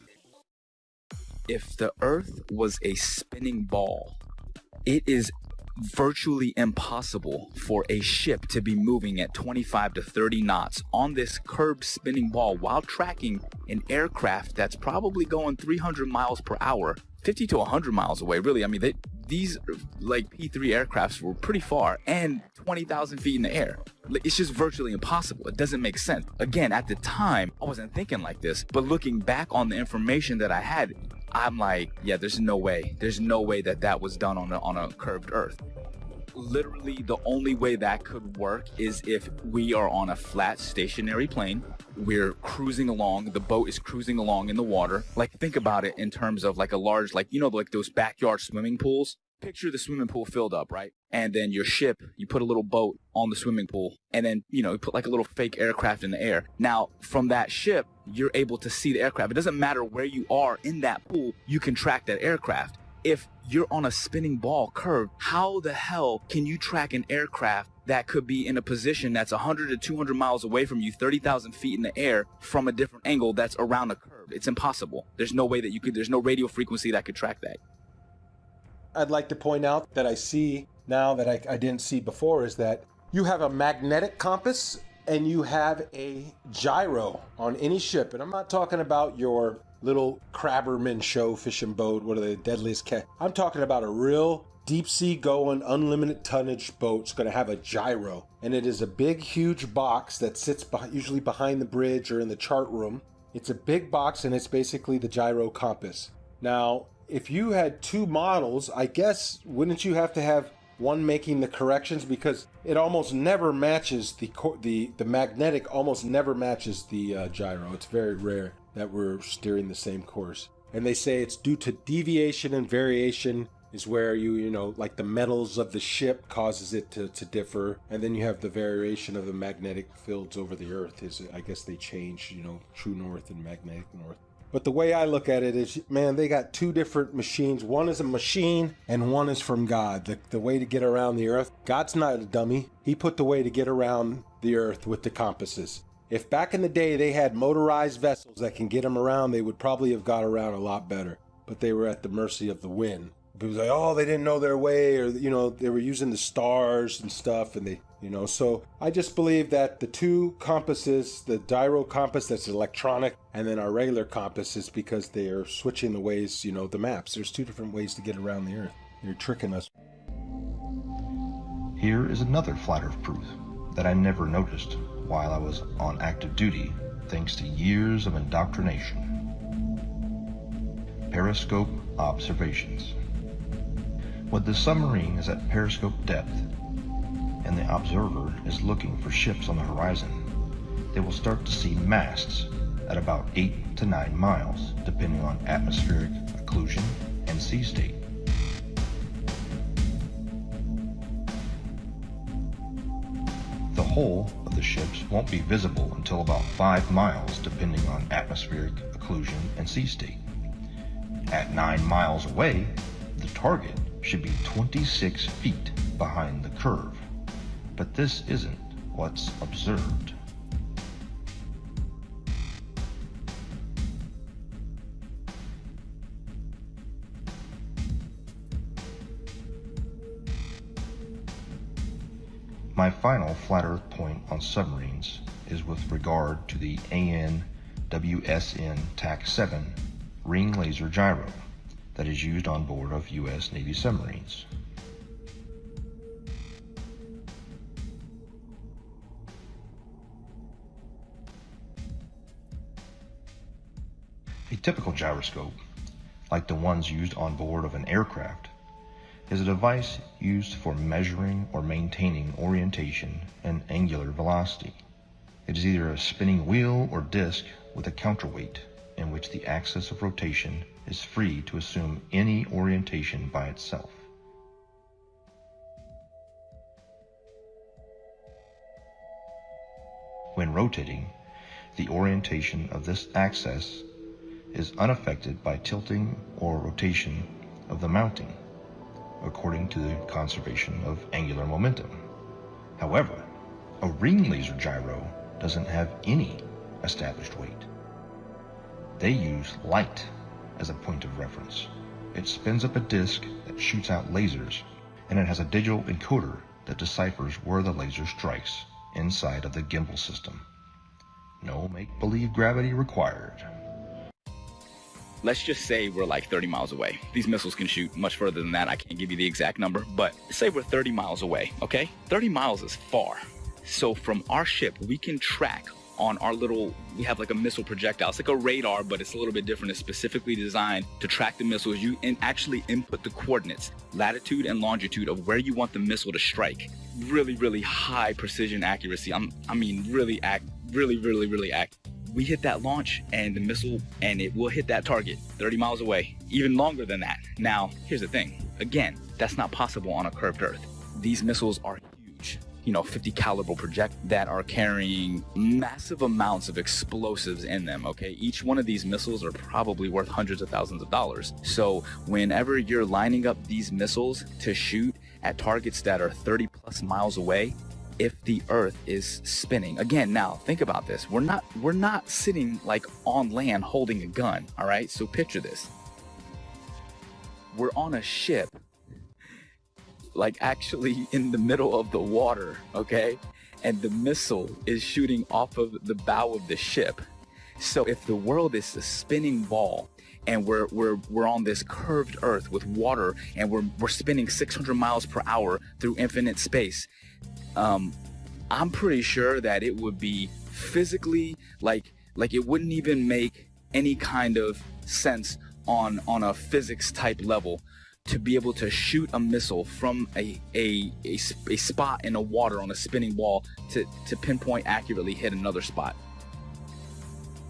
If the Earth was a spinning ball, it is virtually impossible for a ship to be moving at 25 to 30 knots on this curved spinning ball while tracking an aircraft that's probably going 300 miles per hour, 50 to 100 miles away. Really, I mean, these like P3 aircrafts were pretty far and 20,000 feet in the air. It's just virtually impossible. It doesn't make sense. Again, at the time, I wasn't thinking like this, but looking back on the information that I had, I'm like, yeah, there's no way. There's no way that that was done on a curved Earth. Literally, the only way that could work is if we are on a flat, stationary plane. We're cruising along. The boat is cruising along in the water. Like, think about it in terms of like a large, like, you know, like those backyard swimming pools. Picture the swimming pool filled up, right? And then your ship, you put a little boat on the swimming pool, and then, you know, you put like a little fake aircraft in the air. Now, from that ship, you're able to see the aircraft. It doesn't matter where you are in that pool, you can track that aircraft. If you're on a spinning ball curve, how the hell can you track an aircraft that could be in a position that's 100 to 200 miles away from you, 30,000 feet in the air from a different angle that's around a curve? It's impossible. There's no way that you could, there's no radio frequency that could track that. I'd like to point out that I see now that I didn't see before is that you have a magnetic compass and you have a gyro on any ship. And I'm not talking about your little Crabberman show fishing boat, what are they, deadliest cat. I'm talking about a real deep sea going, unlimited tonnage boat. It's going to have a gyro. And it is a big, huge box that sits usually behind the bridge or in the chart room. It's a big box and it's basically the gyro compass. Now, if you had two models, I guess, wouldn't you have to have one making the corrections? Because it almost never matches the magnetic almost never matches the gyro. It's very rare that we're steering the same course. And they say it's due to deviation and variation is where you know, like the metals of the ship causes it to differ. And then you have the variation of the magnetic fields over the earth is, I guess they change, you know, true north and magnetic north. But the way I look at it is, man, they got two different machines. One is a machine and one is from God. The way to get around the earth. God's not a dummy. He put the way to get around the earth with the compasses. If back in the day they had motorized vessels that can get them around, they would probably have got around a lot better. But they were at the mercy of the wind. People say, oh, they didn't know their way, or, you know, they were using the stars and stuff, and they, you know. So I just believe that the two compasses, the gyro compass that's electronic, and then our regular compass is because they are switching the ways, you know, the maps. There's two different ways to get around the earth. They're tricking us. Here is another flat earth proof that I never noticed while I was on active duty, thanks to years of indoctrination. Periscope observations. When the submarine is at periscope depth and the observer is looking for ships on the horizon, they will start to see masts at about 8 to 9 miles, depending on atmospheric occlusion and sea state. The hull of the ships won't be visible until about 5 miles, depending on atmospheric occlusion and sea state. At 9 miles away, the target should be 26 feet behind the curve, but this isn't what's observed. My final flat earth point on submarines is with regard to the AN/WSN TAC-7 ring laser gyro that is used on board of U.S. Navy submarines. A typical gyroscope, like the ones used on board of an aircraft, is a device used for measuring or maintaining orientation and angular velocity. It is either a spinning wheel or disc with a counterweight in which the axis of rotation is free to assume any orientation by itself. When rotating, the orientation of this axis is unaffected by tilting or rotation of the mounting, according to the conservation of angular momentum. However, a ring laser gyro doesn't have any established weight. They use light as a point of reference. It spins up a disk that shoots out lasers, and it has a digital encoder that deciphers where the laser strikes inside of the gimbal system. No make-believe gravity required. Let's just say we're like 30 miles away. These missiles can shoot much further than that. I can't give you the exact number, but say we're 30 miles away, okay? 30 miles is far. So from our ship, we can track on our little, we have like a missile projectile. It's like a radar, but it's a little bit different. It's specifically designed to track the missiles. You actually input the coordinates, latitude and longitude of where you want the missile to strike. Really, really high precision accuracy. I mean, really accurate. We hit that launch and the missile, and it will hit that target 30 miles away, even longer than that. Now, here's the thing. Again, that's not possible on a curved Earth. These missiles are huge, 50 caliber project that are carrying massive amounts of explosives in them, okay? Each one of these missiles are probably worth hundreds of thousands of dollars. So whenever you're lining up these missiles to shoot at targets that are 30 plus miles away, if the Earth is spinning. Again, now think about this. We're not sitting like on land holding a gun, all right? So picture this. We're on a ship, like actually in the middle of the water, okay? And the missile is shooting off of the bow of the ship. So if the world is a spinning ball and we're on this curved Earth with water and we're spinning 600 miles per hour through infinite space, I'm pretty sure that it would be physically like it wouldn't even make any kind of sense on a physics type level to be able to shoot a missile from a spot in the water on a spinning ball to pinpoint accurately hit another spot.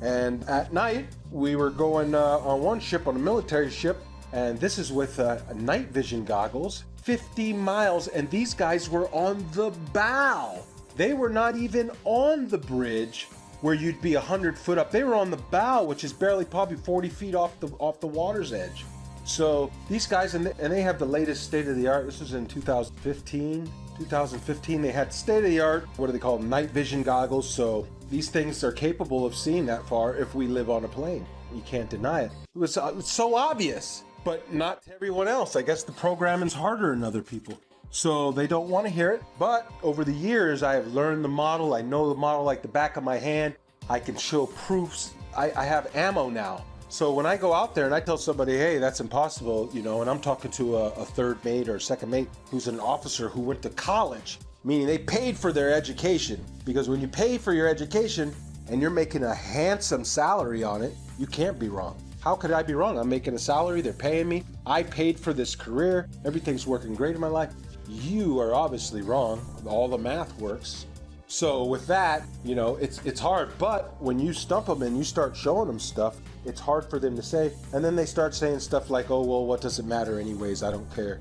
And at night, we were going on one ship, on a military ship, and this is with night vision goggles, 50 miles, and these guys were on the bow. They were not even on the bridge where you'd be 100 foot up. They were on the bow, which is barely probably 40 feet off the water's edge. So these guys, and they have the latest state-of-the-art. This was in 2015. They had state-of-the-art, what do they call them, night vision goggles. So these things are capable of seeing that far if we live on a plane. You can't deny it. It was so obvious, but not to everyone else. I guess the programming's harder than other people, so they don't want to hear it. But over the years, I have learned the model. I know the model like the back of my hand. I can show proofs. I have ammo now. So when I go out there and I tell somebody, hey, that's impossible, and I'm talking to a third mate or second mate who's an officer who went to college, meaning they paid for their education. Because when you pay for your education and you're making a handsome salary on it, you can't be wrong. How could I be wrong? I'm making a salary, they're paying me, I paid for this career, everything's working great in my life. You are obviously wrong. All the math works. So with that, it's hard. But when you stump them and you start showing them stuff, it's hard for them to say. And then they start saying stuff like, oh, well, what does it matter anyways? I don't care.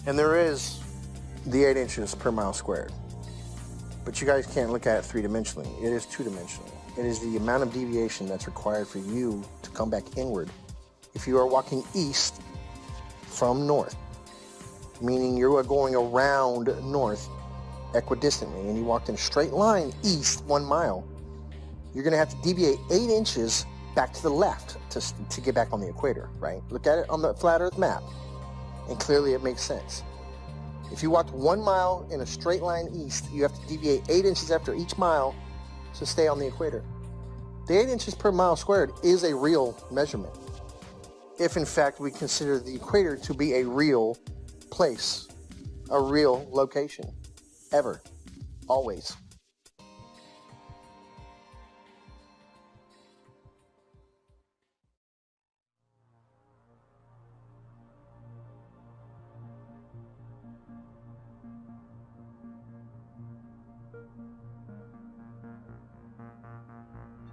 And there is the 8 inches per mile squared. But you guys can't look at it three-dimensionally. It is two-dimensional. It is the amount of deviation that's required for you to come back inward. If you are walking east from north, meaning you are going around north equidistantly, and you walked in a straight line east 1 mile, you're going to have to deviate 8 inches back to the left to get back on the equator, right? Look at it on the flat Earth map, and clearly it makes sense. If you walked 1 mile in a straight line east, you have to deviate 8 inches after each mile to stay on the equator. The 8 inches per mile squared is a real measurement, if in fact we consider the equator to be a real place, a real location, ever, always.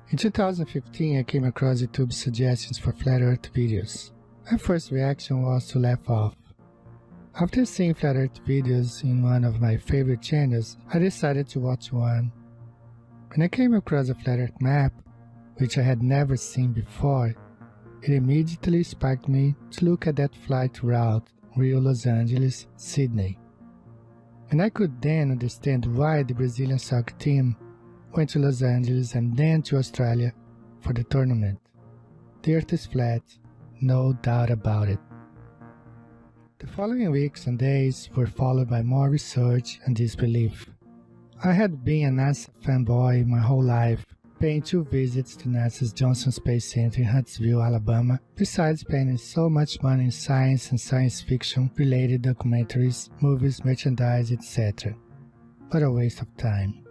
In 2015, I came across YouTube's suggestions for Flat Earth videos. My first reaction was to laugh off. After seeing Flat Earth videos in one of my favorite channels, I decided to watch one. When I came across a Flat Earth map, which I had never seen before, it immediately sparked me to look at that flight route Rio-Los Angeles, Sydney. And I could then understand why the Brazilian soccer team went to Los Angeles and then to Australia for the tournament. The Earth is flat, no doubt about it. The following weeks and days were followed by more research and disbelief. I had been a NASA fanboy my whole life, paying 2 visits to NASA's Johnson Space Center in Huntsville, Alabama, besides spending so much money in science and science fiction related documentaries, movies, merchandise, etc. But a waste of time.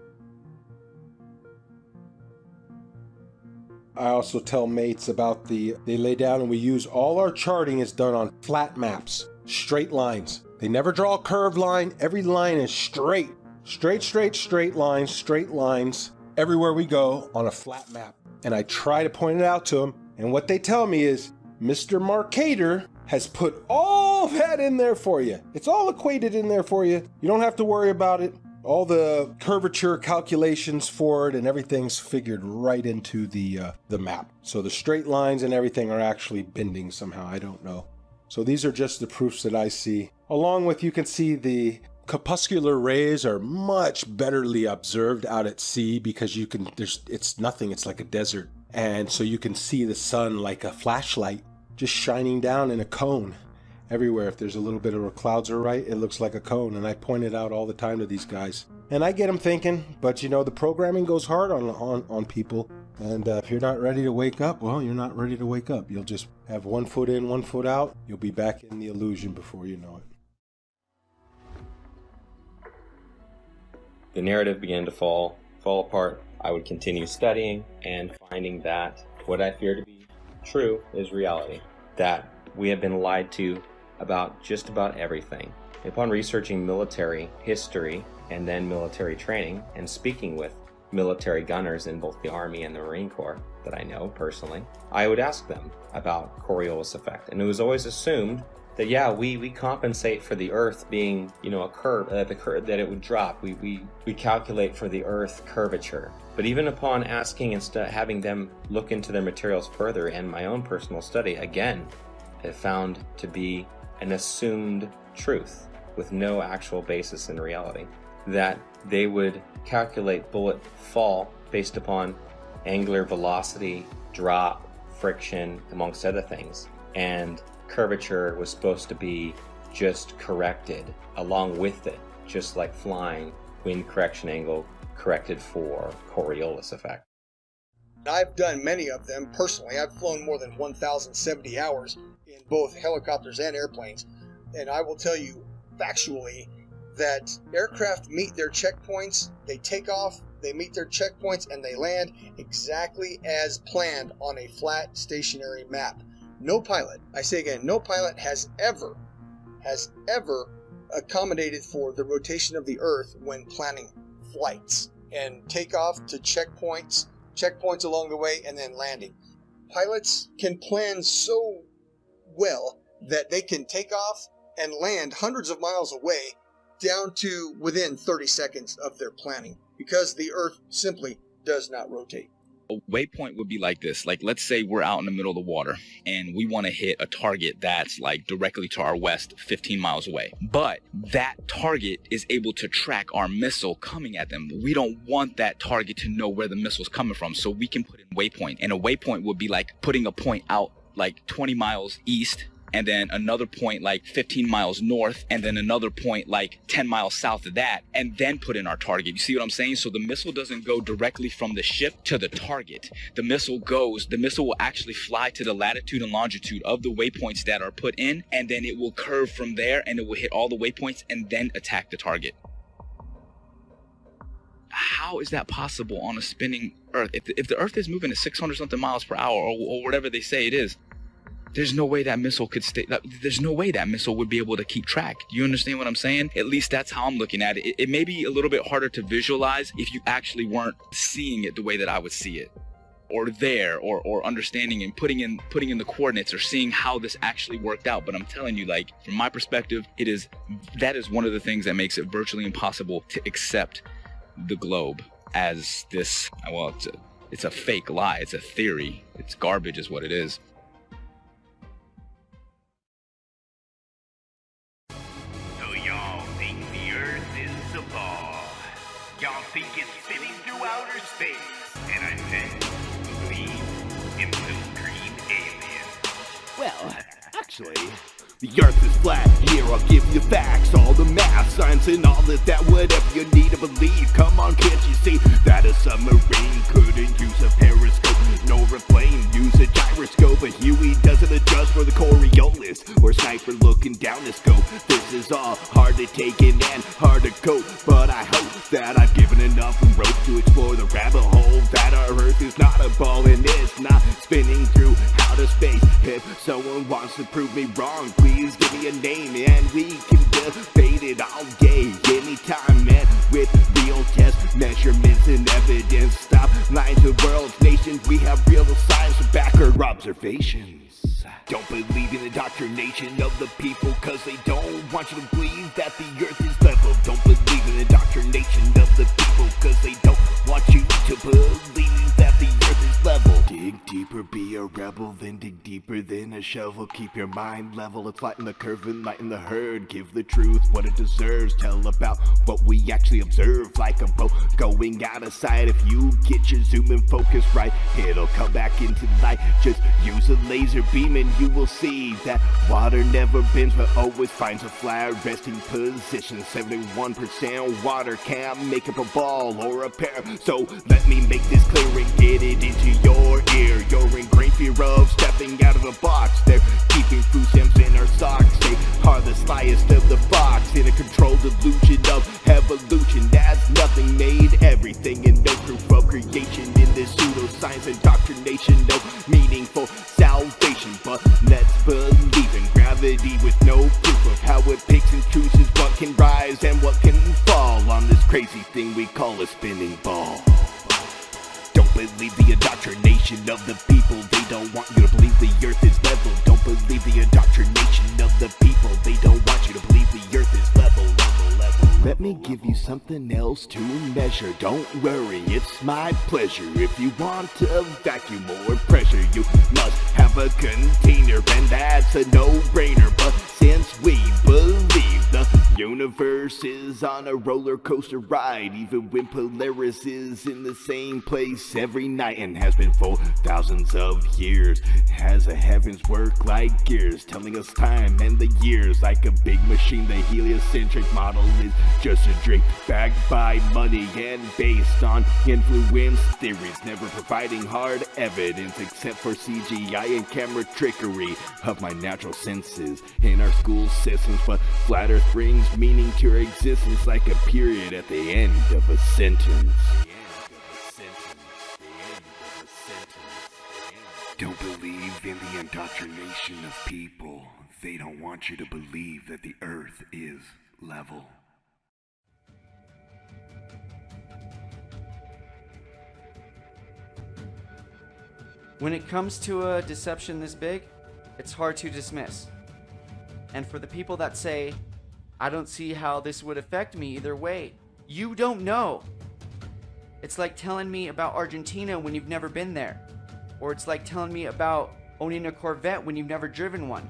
I also tell mates about they lay down and we use all our charting is done on flat maps, straight lines. They never draw a curved line. Every line is straight. Straight lines, everywhere we go on a flat map. And I try to point it out to them. And what they tell me is, Mr. Marcator has put all that in there for you. It's all equated in there for you. You don't have to worry about it. All the curvature calculations for it and everything's figured right into the map. So the straight lines and everything are actually bending somehow. I don't know. So these are just the proofs that I see. Along with, you can see the corpuscular rays are much betterly observed out at sea because it's nothing. It's like a desert. And so you can see the sun like a flashlight just shining down in a cone. Everywhere, if there's a little bit of clouds are right, it looks like a cone, and I point it out all the time to these guys. And I get them thinking, but the programming goes hard on people, and if you're not ready to wake up, well, you're not ready to wake up. You'll just have 1 foot in, 1 foot out. You'll be back in the illusion before you know it. The narrative began to fall apart. I would continue studying and finding that what I fear to be true is reality. That we have been lied to about just about everything. Upon researching military history and then military training and speaking with military gunners in both the Army and the Marine Corps that I know personally, I would ask them about Coriolis effect. And it was always assumed that, yeah, we compensate for the Earth being, a curve, that it would drop. We calculate for the Earth curvature. But even upon asking and having them look into their materials further and my own personal study, again, it found to be an assumed truth with no actual basis in reality. That they would calculate bullet fall based upon angular velocity, drop, friction, amongst other things. And curvature was supposed to be just corrected along with it, just like flying, wind correction angle corrected for Coriolis effect. I've done many of them personally. I've flown more than 1,070 hours in both helicopters and airplanes, and I will tell you factually that aircraft meet their checkpoints, they take off, they meet their checkpoints, and they land exactly as planned on a flat stationary map. No pilot, I say again, no pilot has ever accommodated for the rotation of the Earth when planning flights and takeoff to checkpoints along the way, and then landing. Pilots can plan so well that they can take off and land hundreds of miles away down to within 30 seconds of their planning because the Earth simply does not rotate. A waypoint would be like this. Like, let's say we're out in the middle of the water and we want to hit a target that's like directly to our west, 15 miles away. But that target is able to track our missile coming at them. We don't want that target to know where the missile's coming from, so we can put in waypoint. And a waypoint would be like putting a point out like 20 miles east, and then another point like 15 miles north, and then another point like 10 miles south of that, and then put in our target. You see what I'm saying? So the missile doesn't go directly from the ship to the target. The missile will actually fly to the latitude and longitude of the waypoints that are put in, and then it will curve from there, and it will hit all the waypoints and then attack the target. How is that possible on a spinning Earth? If the Earth is moving at 600 something miles per hour or whatever they say it is, there's no way that missile could stay. There's no way that missile would be able to keep track. Do you understand what I'm saying? At least that's how I'm looking at it. It may be a little bit harder to visualize if you actually weren't seeing it the way that I would see it, or there, or understanding and putting in the coordinates or seeing how this actually worked out. But I'm telling you, like, from my perspective, that is one of the things that makes it virtually impossible to accept the globe as this, well, It's a fake lie. It's a theory. It's garbage is what it is. So y'all think the Earth is a ball. Y'all think it's spinning through outer space. And I bet you believe in blue green aliens. Well, actually, the Earth is flat. Here I'll give you facts, all the math, science, and all of that. Whatever you need to believe. Come on, can't you see that a submarine couldn't use a periscope, nor a plane use a gyroscope? A Huey doesn't adjust for the Coriolis or sniper looking down the scope. This is all hard to take in and hard to cope, but I hope that I've given enough rope to explore the rabbit hole that our Earth is not a ball and it's not spinning through outer space. If someone wants to prove me wrong, please give me a name and we can debate it all day, anytime, and with real test measurements and evidence. Stop lying to the world's nations. We have real science to back our observations. Don't believe in the indoctrination of the people, cause they don't want you to believe that the Earth is level. Don't believe in the indoctrination of the people, cause they don't want you to believe that the Earth is level. Dig deeper, be a rebel, then dig deeper than a shovel. Keep your mind level, it's lighten the curve and lighten the herd. Give the truth what it deserves, tell about what we actually observe. Like a boat going out of sight, if you get your zoom and focus right, it'll come back into light. Just use a laser beam and you will see that water never bends but always finds a flat resting position. 71% water can't make up a ball or a pair. So let me make this clear and get it into your ear. You're in great fear of stepping out of the box. They're keeping food stamps in our socks. They are the slyest of the fox in a controlled delusion of evolution. That's nothing made everything and no proof of creation in this pseudoscience indoctrination. No meaningful salvation, but let's believe in gravity with no proof of how it picks and chooses what can rise and what can fall on this crazy thing we call a spinning ball. Don't believe the indoctrination of the people. They don't want you to believe the Earth is level. Don't believe the indoctrination of the people. They don't want you to believe the Earth is level. Let me give you something else to measure. Don't worry, it's my pleasure. If you want a vacuum or pressure, you must have a container, and that's a no-brainer. But since we believe the universe is on a roller coaster ride, even when Polaris is in the same place every night and has been for thousands of years, has the heavens work like gears, telling us time and the years like a big machine. The heliocentric model is just a drink backed by money and based on influence theories, never providing hard evidence except for CGI and camera trickery of my natural senses in our school systems. But flat Earth brings meaning to our existence like a period at the end of a sentence. Don't believe in the indoctrination of people. They don't want you to believe that the Earth is level. When it comes to a deception this big, it's hard to dismiss. And for the people that say, I don't see how this would affect me either way, you don't know. It's like telling me about Argentina when you've never been there. Or it's like telling me about owning a Corvette when you've never driven one.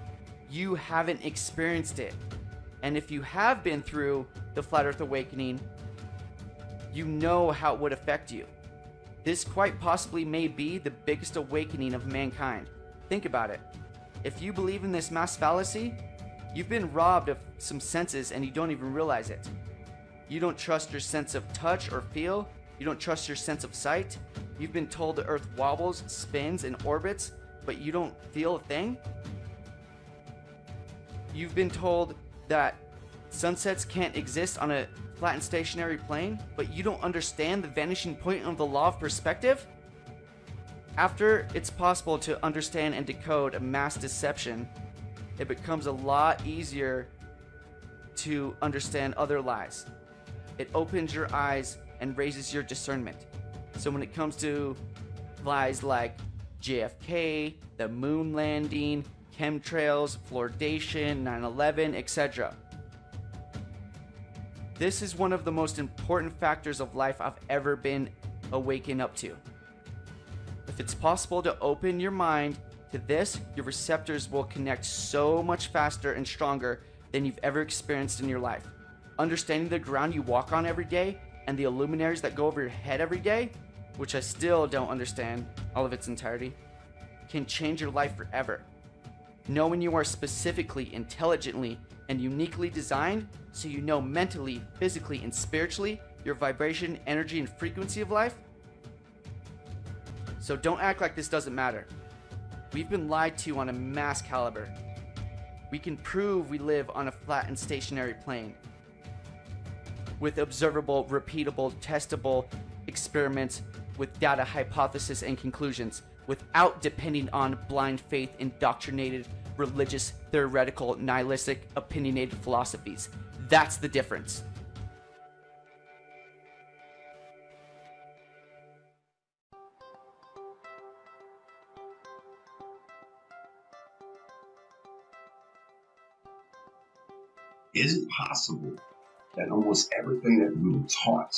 You haven't experienced it. And if you have been through the Flat Earth Awakening, you know how it would affect you. This quite possibly may be the biggest awakening of mankind. Think about it. If you believe in this mass fallacy, you've been robbed of some senses and you don't even realize it. You don't trust your sense of touch or feel. You don't trust your sense of sight. You've been told the Earth wobbles, spins, and orbits, but you don't feel a thing. You've been told that sunsets can't exist on a flat and stationary plane, but you don't understand the vanishing point of the law of perspective? After it's possible to understand and decode a mass deception, it becomes a lot easier to understand other lies. It opens your eyes and raises your discernment. So when it comes to lies like JFK, the moon landing, chemtrails, fluoridation, 9/11, etc., this is one of the most important factors of life I've ever been awakened up to. If it's possible to open your mind to this, your receptors will connect so much faster and stronger than you've ever experienced in your life. Understanding the ground you walk on every day and the luminaries that go over your head every day, which I still don't understand all of its entirety, can change your life forever. Knowing you are specifically, intelligently, and uniquely designed so you know mentally, physically, and spiritually your vibration, energy, and frequency of life. So don't act like this doesn't matter. We've been lied to on a mass caliber. We can prove we live on a flat and stationary plane with observable, repeatable, testable experiments with data, hypothesis, and conclusions without depending on blind faith, indoctrinated, religious, theoretical, nihilistic, opinionated philosophies. That's the difference. Is it possible that almost everything that we were taught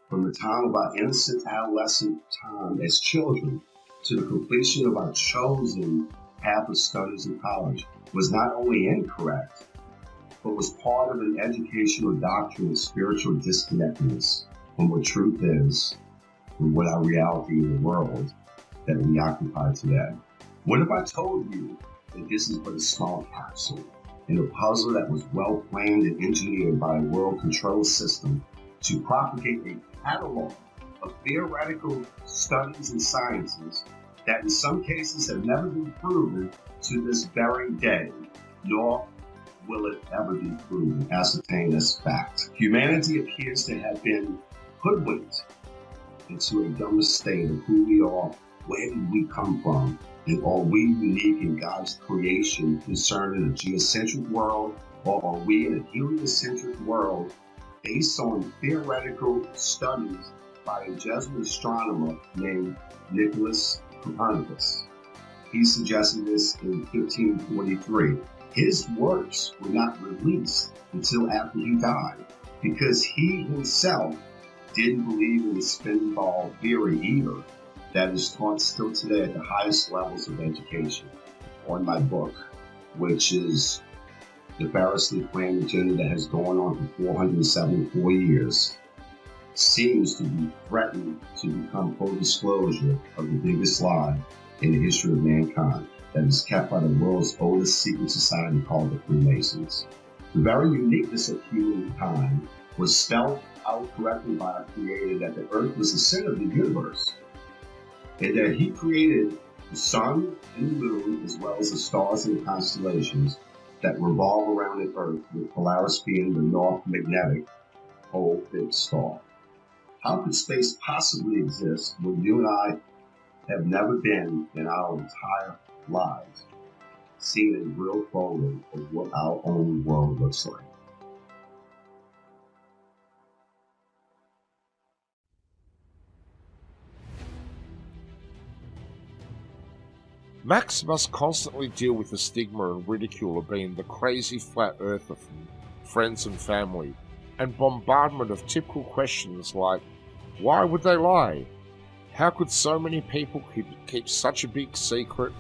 from the time of our innocent adolescent time as children to the completion of our chosen path of studies in college was not only incorrect, but was part of an educational doctrine of spiritual disconnectedness from what truth is and what our reality in the world that we occupy today? What if I told you that this is but a small capsule in a puzzle that was well planned and engineered by a world control system to propagate a catalog of theoretical studies and sciences that in some cases have never been proven to this very day, nor will it ever be proven, ascertained as fact. Humanity appears to have been hoodwinked into a dumber state of who we are, where did we come from, and are we unique in God's creation concerning a geocentric world, or are we in a heliocentric world based on theoretical studies by a Jesuit astronomer named Nicholas Copernicus? He suggested this in 1543. His works were not released until after he died because he himself didn't believe in the spin ball theory either, that is taught still today at the highest levels of education. On my book, which is the variously planned agenda that has gone on for 474 years, seems to be threatened to become full disclosure of the biggest lie in the history of mankind that is kept by the world's oldest secret society called the Freemasons. The very uniqueness of humankind was spelled out correctly by our Creator that the earth was the center of the universe, and that he created the sun and the moon as well as the stars and the constellations that revolve around the earth, with Polaris being the north magnetic pole fixed star. How could space possibly exist when you and I have never been in our entire lives seen a real photo of what our own world looks like? Max must constantly deal with the stigma and ridicule of being the crazy flat earther from friends and family, and bombardment of typical questions like, why would they lie? How could so many people keep such a big secret?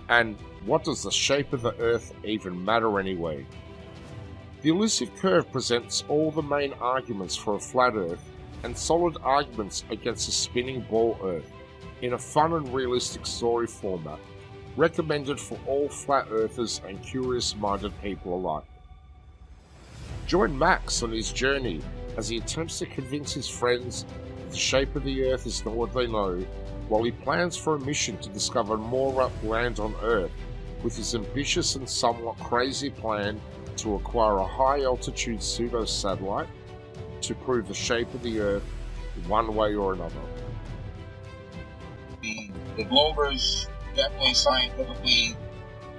And what does the shape of the earth even matter anyway? The elusive curve presents all the main arguments for a flat earth and solid arguments against a spinning ball earth in a fun and realistic story format, recommended for all flat earthers and curious-minded people alike. Join Max on his journey as he attempts to convince his friends that the shape of the earth is not what they know, while he plans for a mission to discover more land on Earth with his ambitious and somewhat crazy plan to acquire a high-altitude pseudo-satellite to prove the shape of the Earth one way or another. The Globers definitely scientifically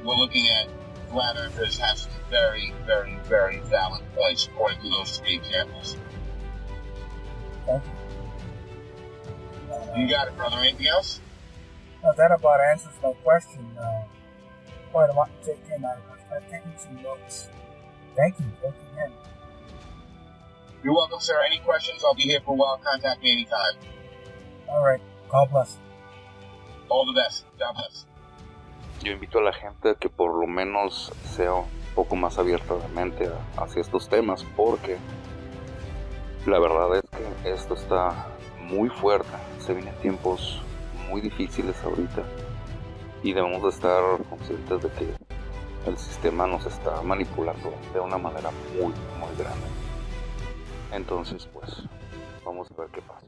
we're looking at flat earthers have some very, very, very valid points according to those three examples. Thank you. You got it, brother. Anything else? No, that about answers my question. Quite a lot to take in. I've taken some notes. Thank you. Thank you again. You're welcome, sir. Any questions? I'll be here for a while. Contact me anytime. All right. God bless. All the best. God bless. Yo invito a la gente a que por lo menos sea un poco más abierta de mente hacia estos temas, porque la verdad es que esto está muy fuerte. Se vienen tiempos muy difíciles ahorita y debemos de estar conscientes de que el sistema nos está manipulando de una manera muy, muy grande. Entonces, pues, vamos a ver qué pasa.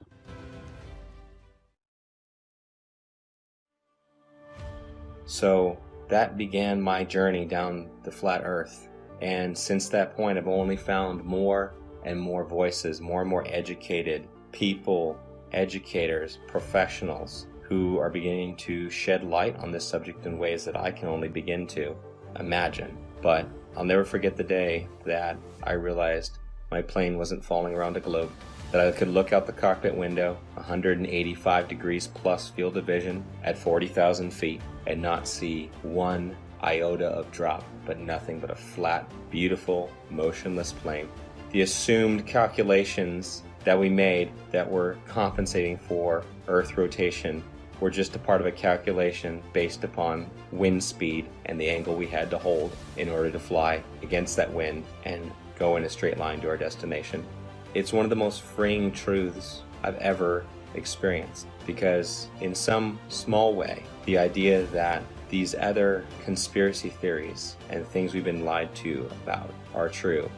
So that began my journey down the flat earth. And since that point, I've only found more and more voices, more and more educated people, educators, professionals who are beginning to shed light on this subject in ways that I can only begin to imagine. But I'll never forget the day that I realized my plane wasn't falling around a globe, that I could look out the cockpit window, 185 degrees plus field of vision at 40,000 feet, and not see one iota of drop, but nothing but a flat, beautiful, motionless plane. The assumed calculations that we made that were compensating for Earth rotation were just a part of a calculation based upon wind speed and the angle we had to hold in order to fly against that wind and go in a straight line to our destination. It's one of the most freeing truths I've ever experienced, because in some small way, the idea that these other conspiracy theories and things we've been lied to about are true,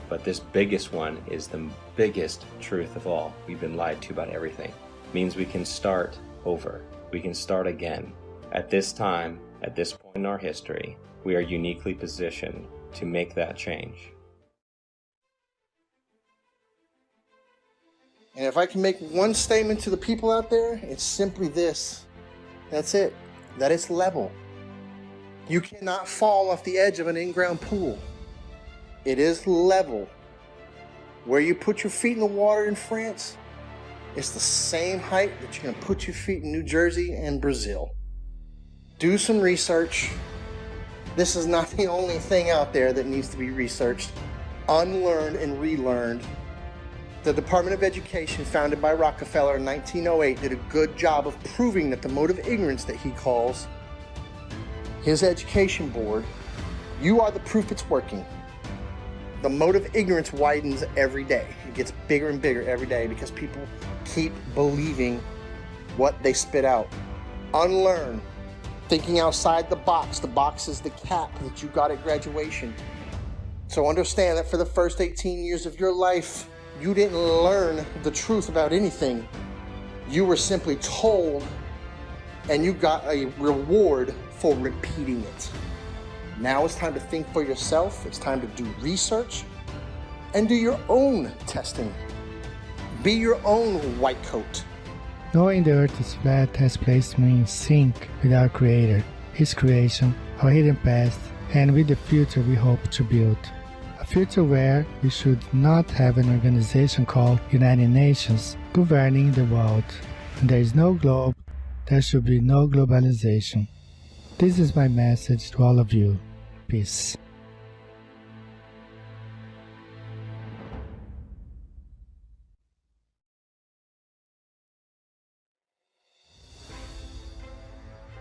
but this biggest one is the biggest truth of all. We've been lied to about everything. It means we can start over. We can start again. At this time, at this point in our history, we are uniquely positioned to make that change. And if I can make one statement to the people out there, it's simply this. That's it. That it's level. You cannot fall off the edge of an in-ground pool. It is level. Where you put your feet in the water in France, it's the same height that you're going to put your feet in New Jersey and Brazil. Do some research. This is not the only thing out there that needs to be researched, unlearned and relearned. The Department of Education, founded by Rockefeller in 1908, did a good job of proving that the mode of ignorance that he calls his education board, you are the proof it's working. The mode of ignorance widens every day. It gets bigger and bigger every day because people keep believing what they spit out. Unlearn. Thinking outside the box. The box is the cap that you got at graduation. So understand that for the first 18 years of your life, you didn't learn the truth about anything. You were simply told, and you got a reward for repeating it. Now it's time to think for yourself. It's time to do research and do your own testing. Be your own white coat. Knowing the earth is flat has placed me in sync with our Creator, His creation, our hidden past, and with the future we hope to build. A future where we should not have an organization called United Nations governing the world. When there is no globe, there should be no globalization. This is my message to all of you. Peace.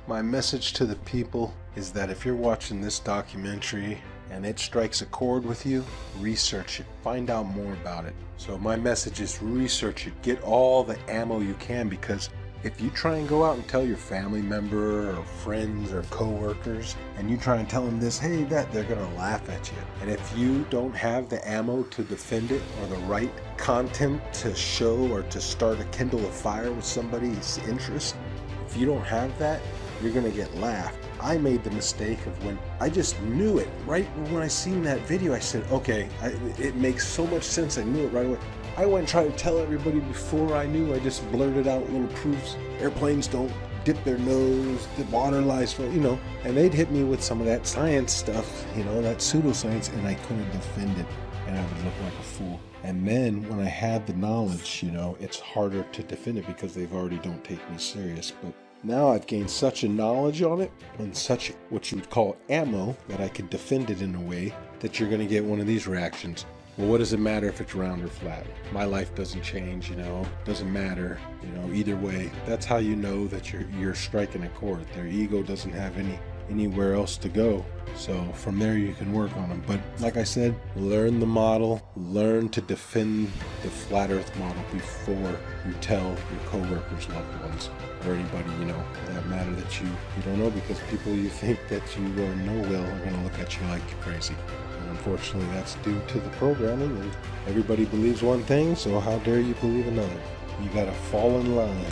My message to the people is that if you're watching this documentary and it strikes a chord with you, research it, find out more about it. So my message is research it, get all the ammo you can, because if you try and go out and tell your family member or friends or co-workers and you try and tell them this, hey, that, they're gonna laugh at you. And if you don't have the ammo to defend it or the right content to show or to start a kindle a fire with somebody's interest, if you don't have that, you're gonna get laughed. I made the mistake of when I just knew it right when I seen that video. I said, okay, it makes so much sense. I knew it right away. I went and tried to tell everybody before I knew. I just blurted out little proofs. Airplanes don't dip their nose, the water lies for, and they'd hit me with some of that science stuff, that pseudoscience, and I couldn't defend it, and I would look like a fool. And then when I had the knowledge, it's harder to defend it because they've already don't take me serious. But now I've gained such a knowledge on it and such what you would call ammo that I can defend it in a way that you're going to get one of these reactions. well, what does it matter if it's round or flat? My life doesn't change, doesn't matter, either way. That's how you know that you're striking a chord. Their ego doesn't have anywhere else to go. So from there you can work on them. But like I said, learn the model, learn to defend the flat earth model before you tell your coworkers, loved ones, or anybody, for that matter that you don't know, because people you think that you know well are going to look at you like you're crazy. And unfortunately, that's due to the programming, and everybody believes one thing, so how dare you believe another? You got to fall in line.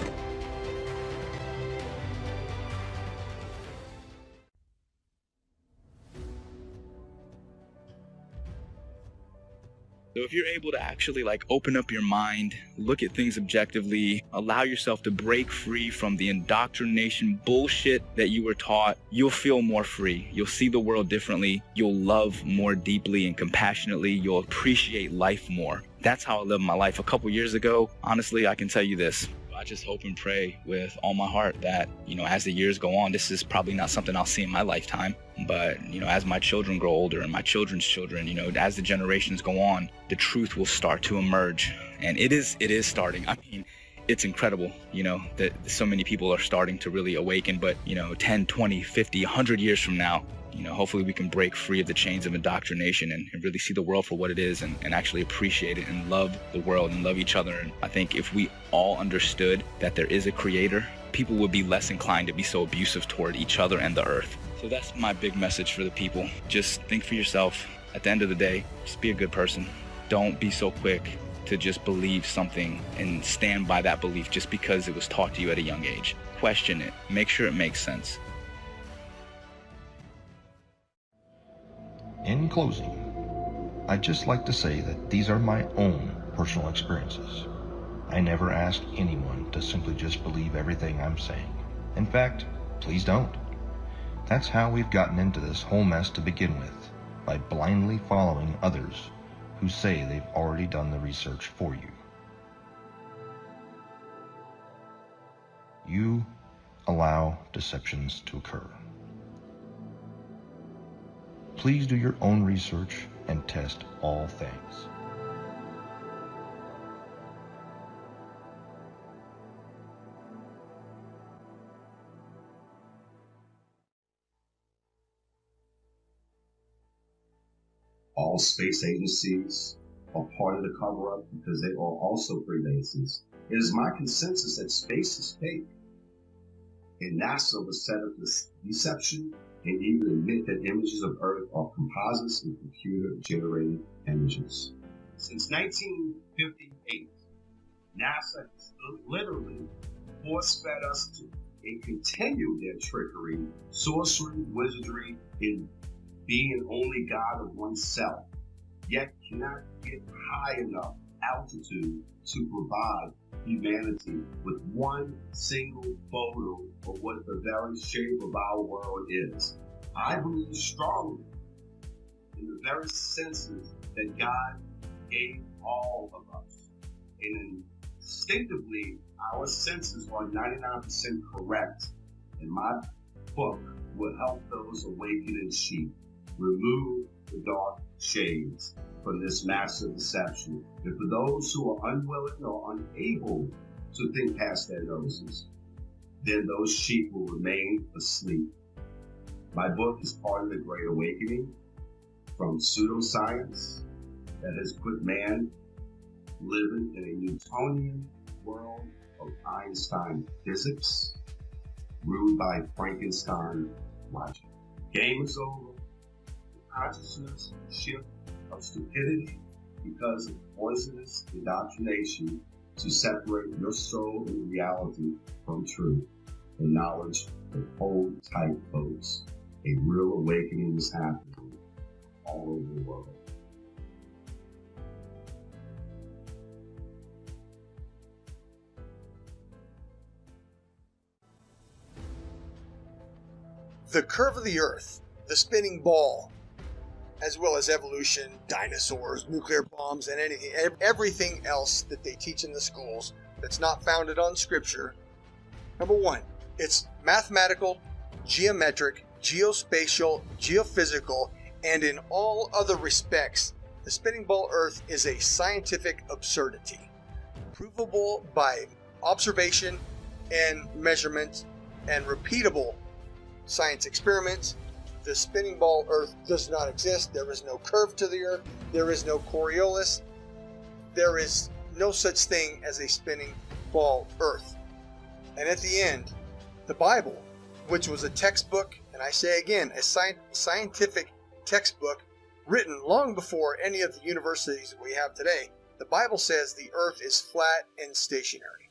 So if you're able to actually open up your mind, look at things objectively, allow yourself to break free from the indoctrination bullshit that you were taught, you'll feel more free. You'll see the world differently. You'll love more deeply and compassionately. You'll appreciate life more. That's how I lived my life a couple years ago. Honestly, I can tell you this. I just hope and pray with all my heart that, as the years go on, this is probably not something I'll see in my lifetime. But, as my children grow older and my children's children, as the generations go on, the truth will start to emerge. And it is starting. I mean, it's incredible, that so many people are starting to really awaken. But, 10, 20, 50, 100 years from now, hopefully we can break free of the chains of indoctrination and really see the world for what it is and actually appreciate it and love the world and love each other. And I think if we all understood that there is a creator, people would be less inclined to be so abusive toward each other and the earth. So that's my big message for the people. Just think for yourself. At the end of the day, just be a good person. Don't be so quick to just believe something and stand by that belief just because it was taught to you at a young age. Question it. Make sure it makes sense. In closing, I'd just like to say that these are my own personal experiences. I never ask anyone to simply just believe everything I'm saying. In fact, please don't. That's how we've gotten into this whole mess to begin with, by blindly following others who say they've already done the research for you. You allow deceptions to occur. Please do your own research and test all things. All space agencies are part of the cover-up because they are also Freemasons. It is my consensus that space is fake. And NASA was set up this deception and even admit that images of Earth are composites and computer-generated images. Since 1958, NASA has literally force-fed us to and continue their trickery, sorcery, wizardry, and being only God of oneself, yet cannot get high enough altitude to provide humanity with one single photo of what the very shape of our world is. I believe strongly in the very senses that God gave all of us. And instinctively, our senses are 99% correct. And my book will help those awakening sheep remove the dark shades from this massive deception. And for those who are unwilling or unable to think past their noses, then those sheep will remain asleep. My book is part of the Great Awakening from pseudoscience that has put man living in a Newtonian world of Einstein physics, ruled by Frankenstein logic. Game is over. Consciousness shift of stupidity because of poisonous indoctrination to separate your soul and reality from truth and knowledge. But hold tight, folks. A real awakening is happening all over the world. The curve of the Earth, the spinning ball, as well as evolution, dinosaurs, nuclear bombs, and everything else that they teach in the schools that's not founded on scripture. Number one, it's mathematical, geometric, geospatial, geophysical, and in all other respects The spinning ball Earth is a scientific absurdity, provable by observation and measurement and repeatable science experiments. The spinning ball Earth does not exist. There is no curve to the Earth. There is no Coriolis. There is no such thing as a spinning ball Earth. And at the end, the Bible, which was a textbook, and I say again, a scientific textbook written long before any of the universities we have today, the Bible says the Earth is flat and stationary.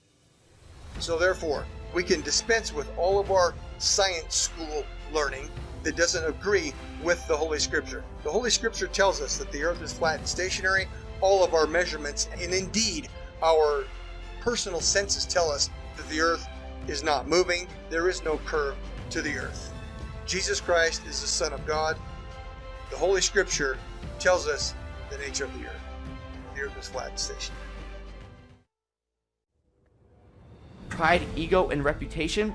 So therefore, we can dispense with all of our science school learning that doesn't agree with the Holy Scripture. The Holy Scripture tells us that the Earth is flat and stationary. All of our measurements, and indeed our personal senses, tell us that the Earth is not moving. There is no curve to the Earth. Jesus Christ is the Son of God. The Holy Scripture tells us the nature of the Earth. The Earth is flat and stationary. Pride, ego, and reputation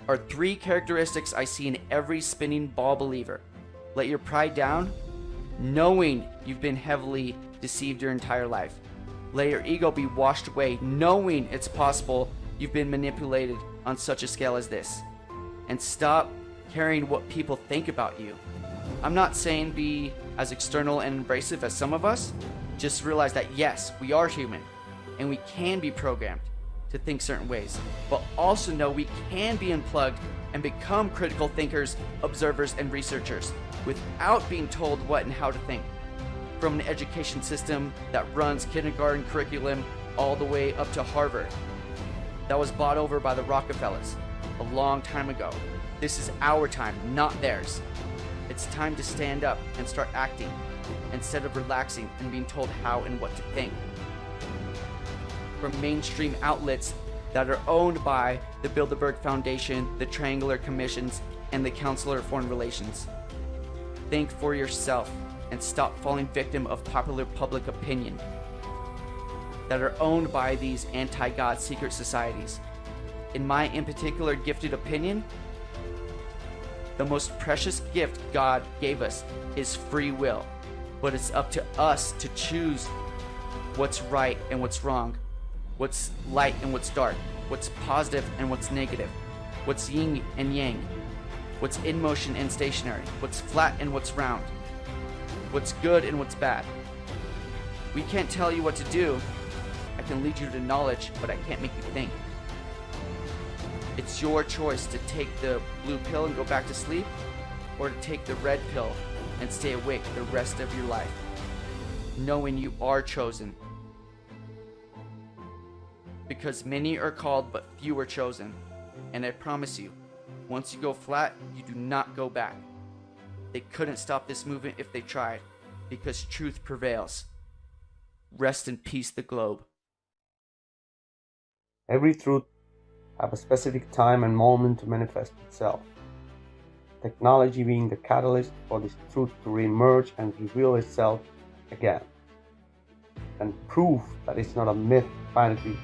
are three characteristics I see in every spinning ball believer. Let your pride down, knowing you've been heavily deceived your entire life. Let your ego be washed away, knowing it's possible you've been manipulated on such a scale as this. And stop caring what people think about you. I'm not saying be as external and abrasive as some of us. Just realize that yes, we are human, and we can be programmed to think certain ways, but also know we can be unplugged and become critical thinkers, observers, and researchers without being told what and how to think. From an education system that runs kindergarten curriculum all the way up to Harvard, that was bought over by the Rockefellers a long time ago. This is our time, not theirs. It's time to stand up and start acting instead of relaxing and being told how and what to think. From mainstream outlets that are owned by the Bilderberg Foundation, the Triangular Commissions, and the Council of Foreign Relations. Think for yourself and stop falling victim of popular public opinion that are owned by these anti-God secret societies. In my in particular gifted opinion, the most precious gift God gave us is free will, but it's up to us to choose what's right and what's wrong, what's light and what's dark, what's positive and what's negative, what's yin and yang, what's in motion and stationary, what's flat and what's round, what's good and what's bad. We can't tell you what to do. I can lead you to knowledge, but I can't make you think. It's your choice to take the blue pill and go back to sleep, or to take the red pill and stay awake the rest of your life, knowing you are chosen. Because many are called, but few are chosen. And I promise you, once you go flat, you do not go back. They couldn't stop this movement if they tried, because truth prevails. Rest in peace, the globe. Every truth has a specific time and moment to manifest itself. Technology being the catalyst for this truth to re-emerge and reveal itself again. And proof that it's not a myth, fantasy,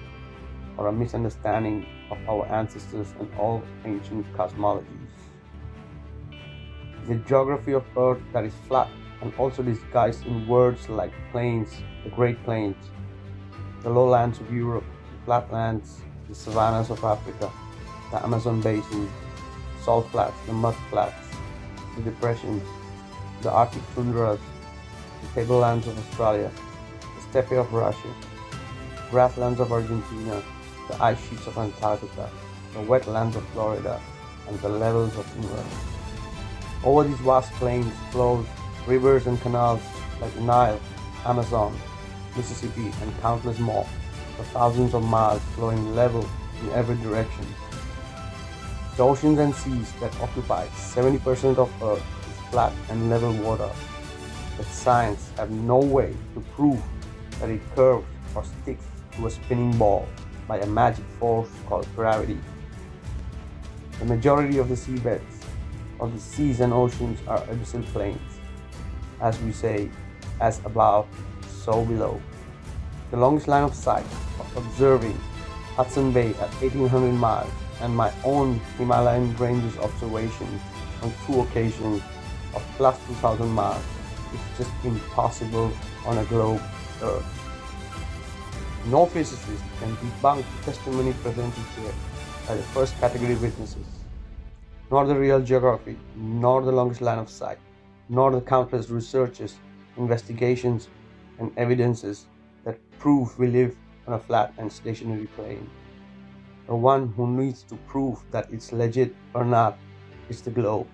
or a misunderstanding of our ancestors and all ancient cosmologies. The geography of Earth that is flat and also disguised in words like plains, the Great Plains, the lowlands of Europe, the flatlands, the savannas of Africa, the Amazon basin, the salt flats, the mud flats, the depressions, the Arctic tundras, the tablelands of Australia, the steppe of Russia, grasslands of Argentina, the ice sheets of Antarctica, the wetlands of Florida, and the levels of England. Over these vast plains flows rivers and canals like the Nile, Amazon, Mississippi, and countless more, for thousands of miles flowing level in every direction. The oceans and seas that occupy 70% of Earth is flat and level water, but science have no way to prove that it curves or sticks to a spinning ball by a magic force called gravity. The majority of the seabeds of the seas and oceans are abyssal plains. As we say, as above, so below. The longest line of sight of observing Hudson Bay at 1800 miles and my own Himalayan ranges observations on 2 occasions of plus 2000 miles it's just impossible on a globe Earth. No physicist can debunk the testimony presented here by the first category witnesses, nor the real geography, nor the longest line of sight, nor the countless researches, investigations, and evidences that prove we live on a flat and stationary plane. The one who needs to prove that it's legit or not is the globe.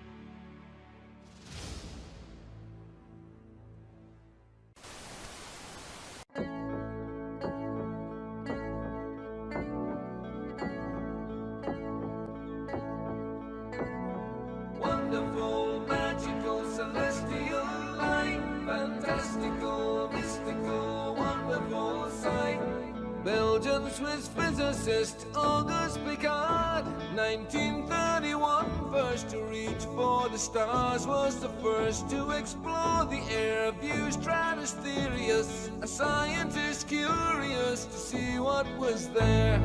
Wonderful, magical, celestial light, fantastical, mystical, wonderful sight. Belgian Swiss physicist Auguste Piccard, 1931, first to reach for the stars, was the first to explore the air view stratospherius, a scientist curious to see what was there.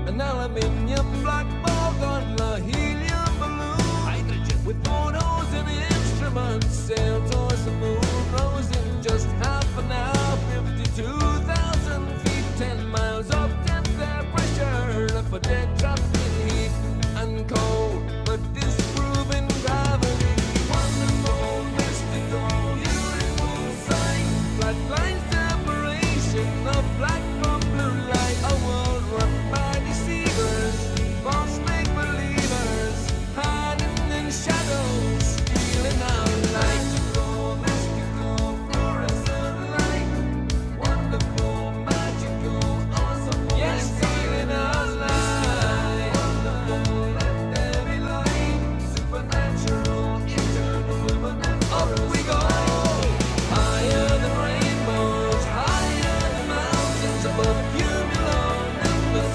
An aluminium black ball gondola, helium balloon, hydrogen with photos and instruments, sailed towards the moon, rose in just half an hour, 52,000 feet, 10 miles up, depth air pressure, left for dead, trapped in heat and cold, but disproving gravity. Wonderful, mystical, beautiful sight, flat line separation of black from blue light, a world run by deceivers, false make-believers, hiding in shadows, stealing our light. Mystical, fluorescent light, wonderful, magical, awesome, yes, stealing our light. Wonderful, let there be light, supernatural, eternal, up we go, higher than rainbows, higher than mountains, above cumulonimbus,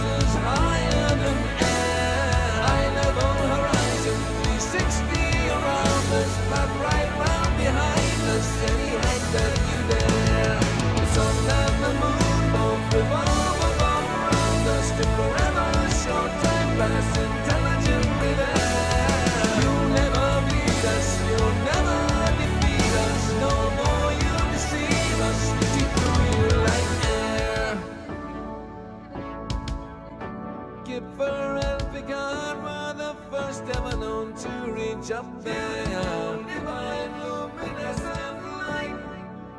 higher than air, high level horizon, 360 around us, flat right round behind us, any height that you dare. The sun and the moon both revolve above around us, to forever, short time pass intelligently there. You'll never beat us, you'll never defeat us, no more you deceive us, we see through you like air. Kipper and Picard were the first ever known to reach up there. Divine, luminescent light,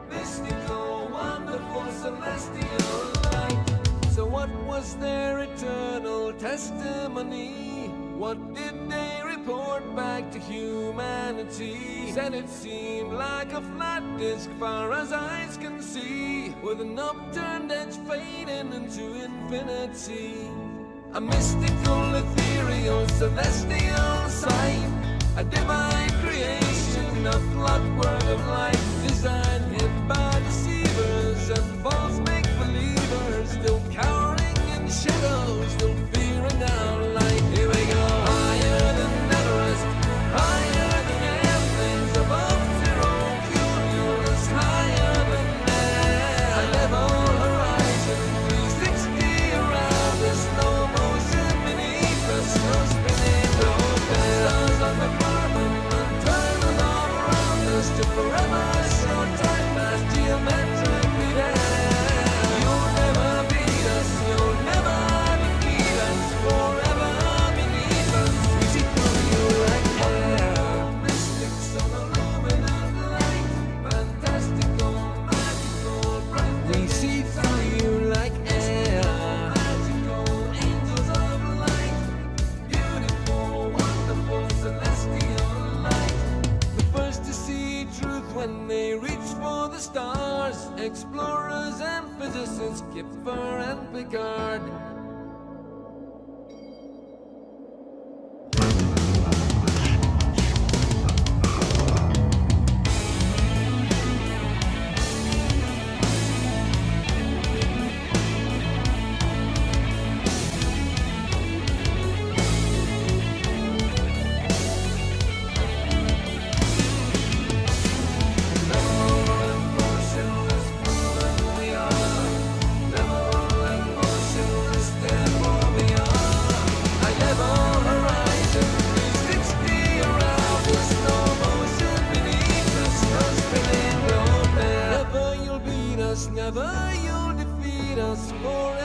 mystical, wonderful, celestial light. So what was their eternal testimony? What did they report back to humanity? Said it seemed like a flat disk far as eyes can see, with an upturned edge fading into infinity. A mystical, ethereal, celestial sight, a divine creation, a clockwork of light, designed hid by deceivers and false make-believers, still cowering in shadows, still fearing our light. Here we go, higher than Everest, higher than airplanes, above zero cumulus, higher than air, a level horizon, 360 around us, no motion beneath us, no spinning, no stars on the firmament, turning all around us to forever, short time pass geometrically there. You'll never beat us, you'll never defeat us, forever beneath us, we see through you like air. Mystics of illuminant light, fantastical, magical, bright, we see through you like air. Magical angels of light, beautiful, wonderful, celestial light. The first to see truth when they reached for the stars, explorers and physicists, Kipper and Picard. Never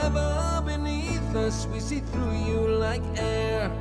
forever beneath us. We see through you like air.